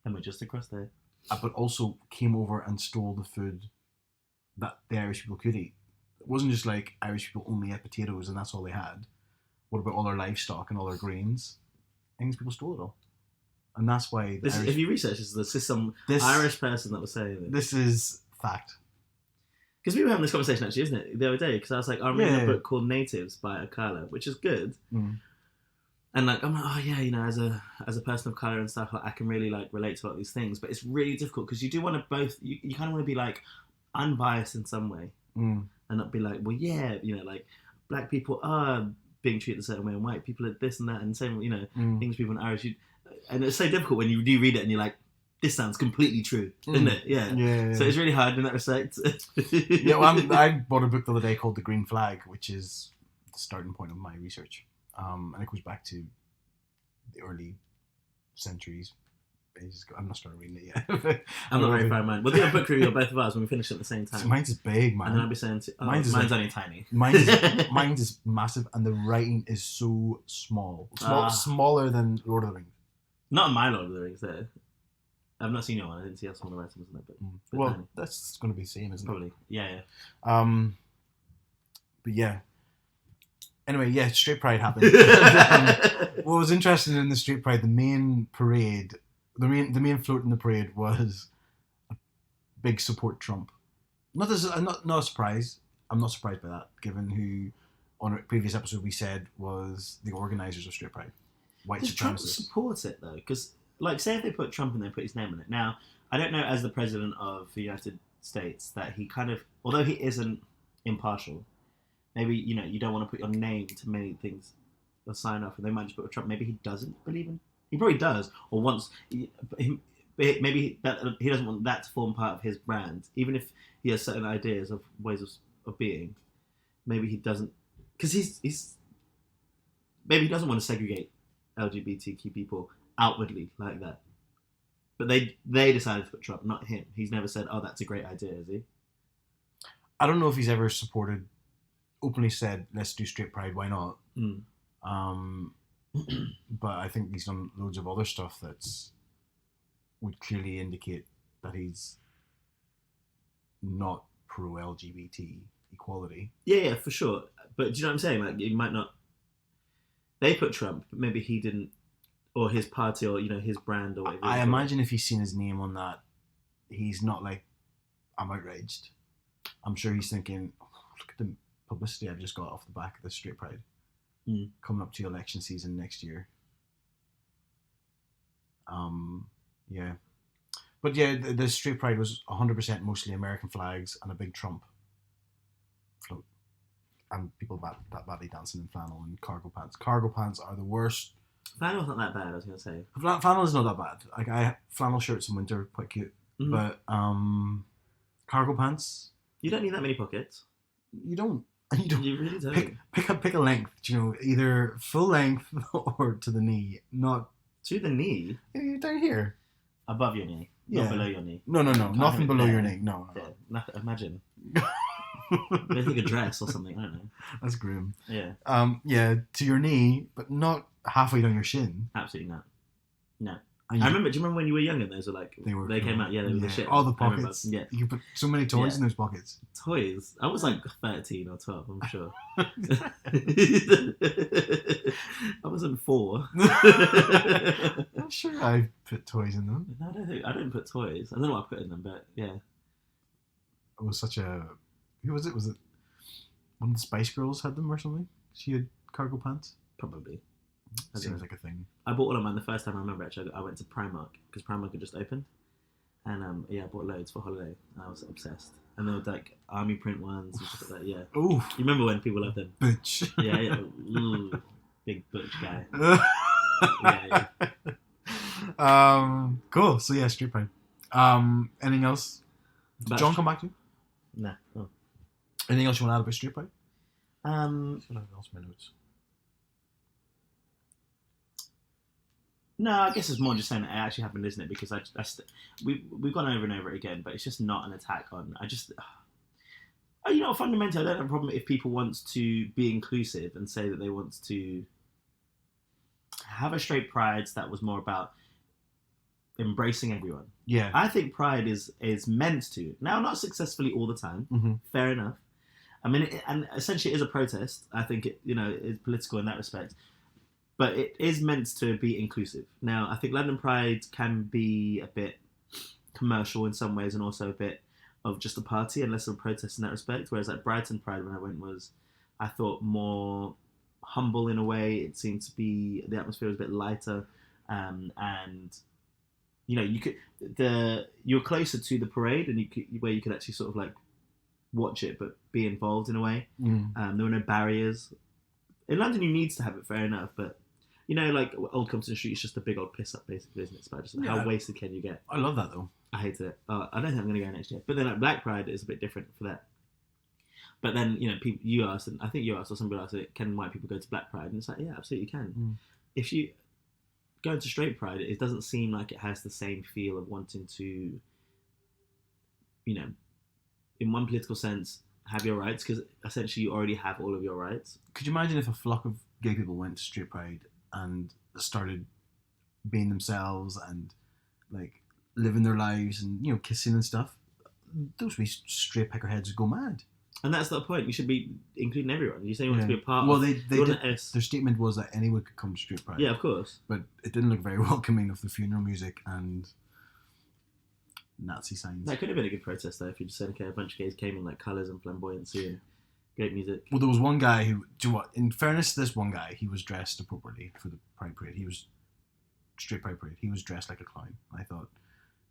And we're just across there. But also came over and stole the food that the Irish people could eat. It wasn't just like Irish people only ate potatoes and that's all they had. What about all their livestock and all their grains? English people stole it all. And that's why... If you research this is some Irish person that was saying this. This is fact. Because we were having this conversation, actually, isn't it, the other day? Because I was like, I'm reading a book called Natives by Akala, which is good. And like, I'm like, oh yeah, as a person of colour and stuff, like, I can really like relate to a lot of these things. But it's really difficult because you do want to both, you kind of want to be like unbiased in some way. And not be like, well, yeah, like black people are being treated a certain way and white people are this and that and same, English people and Irish. And it's so difficult when you do read it and you're like, this sounds completely true, isn't it? Yeah. So it's really hard in that respect. I bought a book the other day called The Green Flag, which is the starting point of my research. And it goes back to the early centuries. I'm not starting reading it yet. I'm not very far in mine. We'll do a book review of both of ours when we finish at the same time. So mine's is big, man. And then I'll be saying, mine's only tiny. Mine's is massive, and the writing is so small. Smaller than Lord of the Rings. Not in my Lord of the Rings, there. I've not seen your one. I didn't see how small the writing was in that, but well, tiny. That's going to be the same, isn't Probably. it? Yeah. But yeah. Anyway, yeah, Straight Pride happened. What was interesting in the Straight Pride, the main parade, the main float in the parade was a big support Trump. Not a surprise. I'm not surprised by that, given who on a previous episode we said was the organisers of Straight Pride, white Does supremacists. Trump support it though? Because like, say if they put Trump in there, put his name on it. Now, I don't know as the president of the United States that he kind of, although he isn't impartial, maybe, you don't want to put your name to many things or sign off, and they might just put Trump. Maybe he doesn't believe in. He probably does, or wants. Maybe that he doesn't want that to form part of his brand, even if he has certain ideas of ways of being. Maybe he doesn't, because he's maybe he doesn't want to segregate LGBTQ people outwardly like that. But they decided to put Trump, not him. He's never said, "Oh, that's a great idea," has he? I don't know if he's ever openly said, "Let's do Straight Pride. Why not?" But I think he's done loads of other stuff that's would clearly indicate that he's not pro LGBT equality. Yeah, for sure. But do you know what I'm saying? Like, it might not. They put Trump, but maybe he didn't, or his party, or his brand, or whatever. I imagine if he's seen his name on that, he's not like, I'm outraged. I'm sure he's thinking, oh, look at the publicity I've just got off the back of the Straight Pride. Coming up to election season next year. Yeah. But yeah, the Straight Pride was 100% mostly American flags and a big Trump float. And people that badly dancing in flannel and cargo pants. Cargo pants are the worst. Flannel's not that bad, I was going to say. Flannel is not that bad. Like, flannel shirts in winter are quite cute. But cargo pants... You don't need that many pockets. You don't. You don't. You really don't. Pick a length. You know, either full length or to the knee. Not To the knee, down here. above your knee, Yeah. not below your knee. No. Can't Nothing have it below there. your knee. No. Yeah, imagine. Maybe like a dress or something. I don't know. That's grim. Yeah, Yeah, to your knee, but not halfway down your shin. absolutely not. No. And I remember. Do you remember when you were younger? Those were like They came out. Yeah, they were the shit. All the I remember. pockets. Yeah, You could put so many toys Yeah. in those pockets. toys. I was like 13 or 12. I'm sure. I wasn't 4. I'm sure I put toys in them. No, I don't put toys. I don't know what I put in them, but yeah. It was such a. Who was it? Was it one of the Spice Girls had them or something? She had cargo pants. Probably. I don't Seems know. like a thing. I bought all of mine the first time I remember. Actually, I went to Primark because Primark had just opened, and I bought loads for holiday. I was obsessed, and there were like army print ones and stuff like that. Yeah, Oh, you remember when people loved them? bitch. Yeah. Ooh, big butch guy. Yeah. Cool. So yeah, street pride. Anything else? Did But- John come back to you? Nah. Oh. Anything else you want to add about street pride? Um. I lost my notes. No, I guess it's more just saying that it actually happened, isn't it? Because we've gone over and over it again, but it's just not an attack on. Fundamentally, I don't have a problem if people want to be inclusive and say that they want to have a straight pride that was more about embracing everyone. Yeah. I think pride is meant to. Now, not successfully all the time. Mm-hmm. Fair enough. I mean, and essentially it is a protest. I think it is political in that respect. But it is meant to be inclusive. Now, I think London Pride can be a bit commercial in some ways and also a bit of just a party and less of a protest in that respect. Whereas like Brighton Pride, when I went, was, I thought, more humble in a way. It seemed to be, the atmosphere was a bit lighter. And, you're closer to the parade and where you could actually sort of like watch it but be involved in a way. Mm. There were no barriers. In London, you need to have it, fair enough, but like Old Compton Street is just a big old piss up, basically, isn't it? It's about just how wasted can you get? I love that though. I hate it. I don't think I'm going to go next year. But then like Black Pride is a bit different for that. But then people, you asked, and I think you asked or somebody asked, can white people go to Black Pride? And it's like, yeah, absolutely can. Mm. If you go into Straight Pride, it doesn't seem like it has the same feel of wanting to, in one political sense, have your rights, because essentially you already have all of your rights. Could you imagine if a flock of gay people went to straight pride and started being themselves and like living their lives and kissing and stuff? Those wee straight peckerheads would go mad. And that's the point. You should be including everyone. You say you want to be a part well, of. they you want did, their statement was that anyone could come to straight pride. Yeah, of course. But it didn't look very welcoming of the funeral music and Nazi signs. That could have been a good protest though, if you just said, okay, a bunch of gays came in like colours and flamboyancy and great music. Well, there was one guy who, do you know what? In fairness to this one guy, he was dressed appropriately for the Pride Parade. He was straight Pride Parade. He was dressed like a clown. I thought,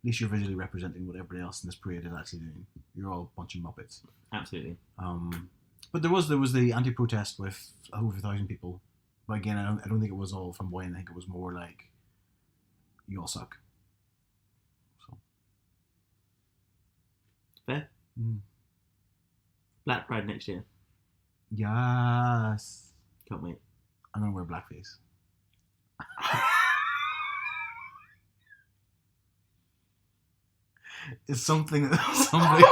at least you're visually representing what everybody else in this parade is actually doing. You're all a bunch of muppets. Absolutely. But there was the anti-protest with over 1,000 people. But again, I don't think it was all flamboyant. I think it was more like, you all suck. So. Fair. Mm. Black Pride next year. Yes. Can't wait. I'm gonna wear blackface. It's something that somebody.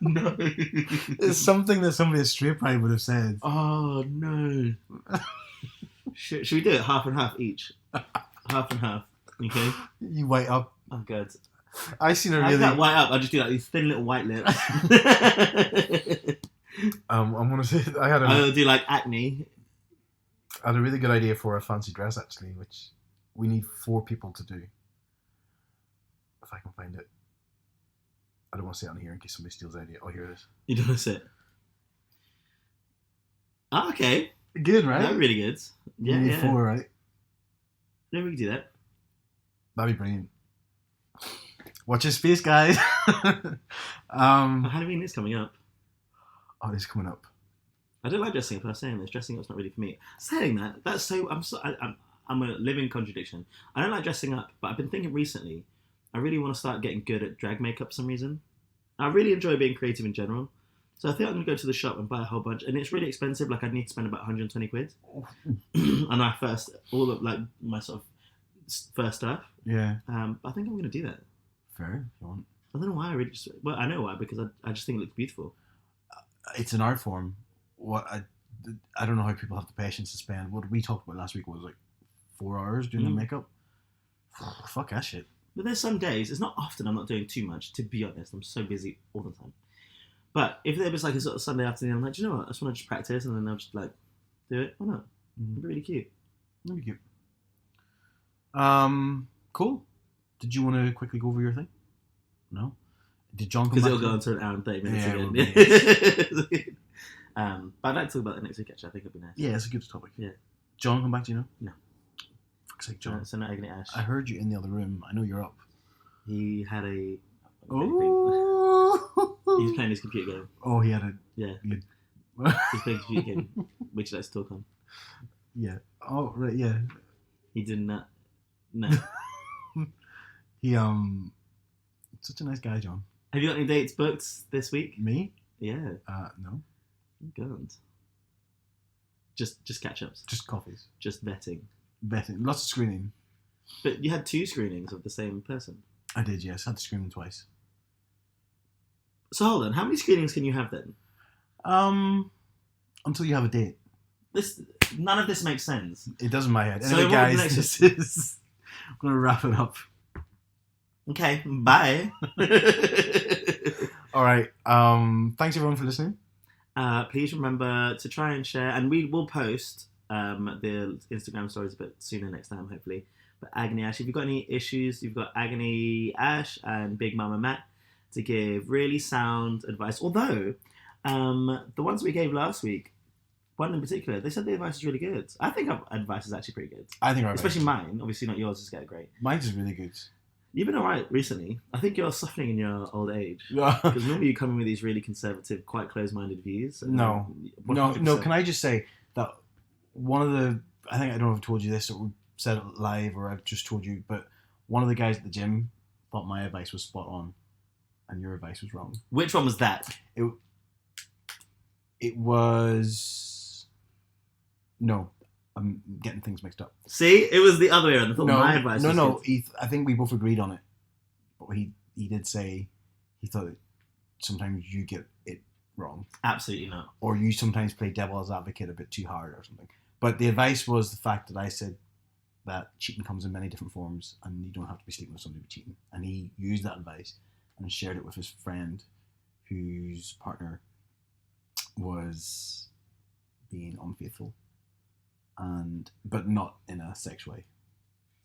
No. It's something that somebody at Straight Pride would have said. Oh no. should we do it half and half each? Half and half. Okay. You white up. Oh god. I seen a How's really. that white up? I just do like these thin little white lips. I'm gonna say I had I'll do like acne. a really good idea for a fancy dress actually, which we need 4 people to do. If I can find it. I don't want to say it on here in case somebody steals the idea. Oh, here it is. You don't sit. Oh, okay. Good, right? That's really good. Yeah, we need yeah. 4, right? Yeah, we can do that. That'd be brilliant. Watch your space, guys. Halloween is coming up. Oh, it's coming up. I don't like dressing up. I was saying this. Dressing up's not really for me. Saying that, I'm a living contradiction. I don't like dressing up, but I've been thinking recently, I really want to start getting good at drag makeup for some reason. I really enjoy being creative in general. So I think I'm going to go to the shop and buy a whole bunch. And it's really expensive. Like, I'd need to spend about 120 quid. And all of, like, my sort of first stuff. Yeah. But I think I'm going to do that. Fair, if you want. I don't know why. Well, I know why, because I just think it looks beautiful. It's an art form. I don't know how people have the patience to spend. What we talked about last week was like 4 hours doing the makeup. Fuck that shit. But there's some days, it's not often I'm not doing too much, to be honest. I'm so busy all the time. But if there was like a sort of Sunday afternoon, I'm like, do you know what? I just want to just practice, and then I'll just like do it. Why not? It'd be really cute. That'd be cute. Cool. Did you want to quickly go over your thing? No? Did John come back? Because it'll go on to an hour and 30 minutes again. But I'd like to talk about the next week, actually. I think it'd be nice. Yeah, it's a good topic. Yeah. John come back, do you know? No. Fuck's sake, John. So not Agony Ash. I heard you in the other room. I know you're up. He had a... Oh! He was playing his computer game. Oh, he had a... Yeah. He He's playing a computer game, which let's talk on. Yeah. Oh, right, yeah. He did not... No. He, such a nice guy, John. Have you got any dates booked this week? Me? Yeah. No. God. Just catch-ups. Just coffees. Just vetting. Betting. Lots of screening. But you had 2 screenings of the same person. I did, yes. Had to screen them twice. So hold on, how many screenings can you have then? Until you have a date. None of this makes sense. It does in my head. So Anyway, guys, this is... I'm going to wrap it up. Okay, bye. All right. Thanks everyone for listening. Please remember to try and share, and we will post the Instagram stories a bit sooner next time, hopefully. But Agony Ash, if you've got any issues, you've got Agony Ash and Big Mama Matt to give really sound advice. Although, the ones we gave last week, one in particular, they said the advice is really good. I think our advice is actually pretty good. I think our especially mine. Obviously not yours, is great. Mine's is really good. You've been alright recently. I think you're suffering in your old age. Because normally you come in with these really conservative, quite closed-minded views. No. 100%. Can I just say that one of the... I think I don't know if I've told you this or said it live or I've just told you, but one of the guys at the gym thought my advice was spot on and your advice was wrong. Which one was that? It was... No. I'm getting things mixed up. See? It was the other way around. I thought my advice was good. I think we both agreed on it. But he did say he thought that sometimes you get it wrong. Absolutely not. Or you sometimes play devil's advocate a bit too hard or something. But the advice was the fact that I said that cheating comes in many different forms and you don't have to be sleeping with somebody with cheating. And he used that advice and shared it with his friend whose partner was being unfaithful. But not in a sex way.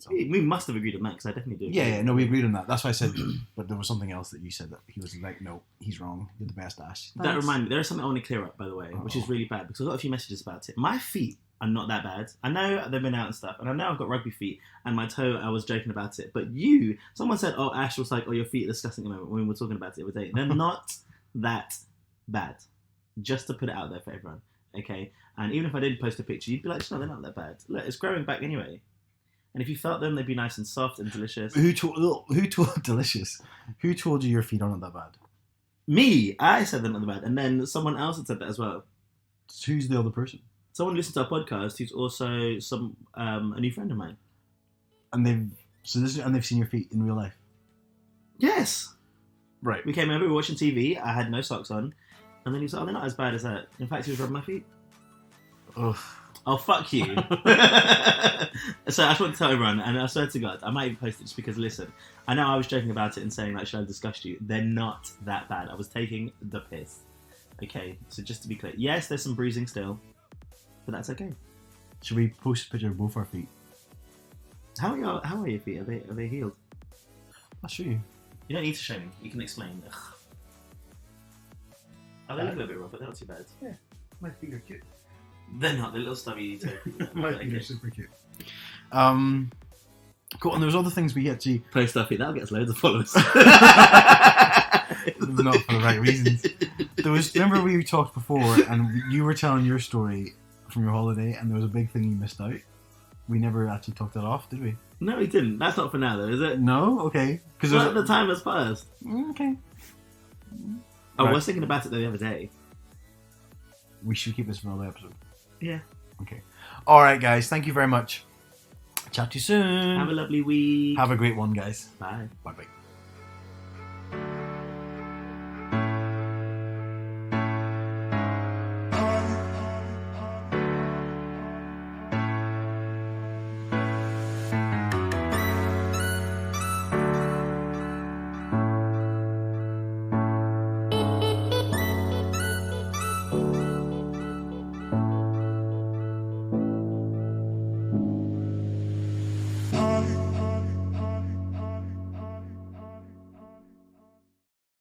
So. We must have agreed on that because I definitely do. Yeah, no, we agreed on that. That's why I said, but there was something else that you said that he was like, no, he's wrong. You're the best, Ash. Thanks. That reminded me, there is something I want to clear up, by the way, which is really bad because I got a few messages about it. My feet are not that bad. I know they've been out and stuff, and I know I've got rugby feet, and my toe, I was joking about it. But someone said, oh, Ash was like, oh, your feet are disgusting at the moment when we were talking about it the other day. They're not that bad. Just to put it out there for everyone. Okay, and even if I did post a picture, you'd be like, no, they're not that bad. Look, it's growing back anyway. And if you felt them, they'd be nice and soft and delicious. Who told delicious? Who told you your feet are not that bad? Me, I said they're not that bad, and then someone else had said that as well. Who's the other person? Someone listened to our podcast who's also a new friend of mine. And they've seen your feet in real life. Yes. Right. We came over, we were watching TV. I had no socks on. And then he said, oh, they're not as bad as that. In fact, he was rubbing my feet. Ugh. Oh, fuck you. So I just want to tell everyone, and I swear to God, I might even post it just because, listen, I know I was joking about it and saying, like, should I disgust you? They're not that bad. I was taking the piss. Okay, so just to be clear, yes, there's some bruising still, but that's okay. Should we post a picture of both our feet? How are your feet? Are they healed? I'll show you. You don't need to show me. You can explain. Ugh. Oh, they look a little bit rough, but they're not too bad. Yeah, my feet are cute. They're not. They're little stubby. My feet are super cute. Cool. And there's other things we get to post stuff. That'll get us loads of followers. Not for the right reasons. Remember we talked before, and you were telling your story from your holiday, and there was a big thing you missed out. We never actually talked that off, did we? No, he didn't. That's not for now, though, is it? No? Okay. Because Well, the time has passed. Okay. Oh, I Right. was thinking about it the other day. We should keep this for another episode. Yeah. Okay. All right, guys. Thank you very much. Chat to you soon. Have a lovely week. Have a great one, guys. Bye. Bye-bye.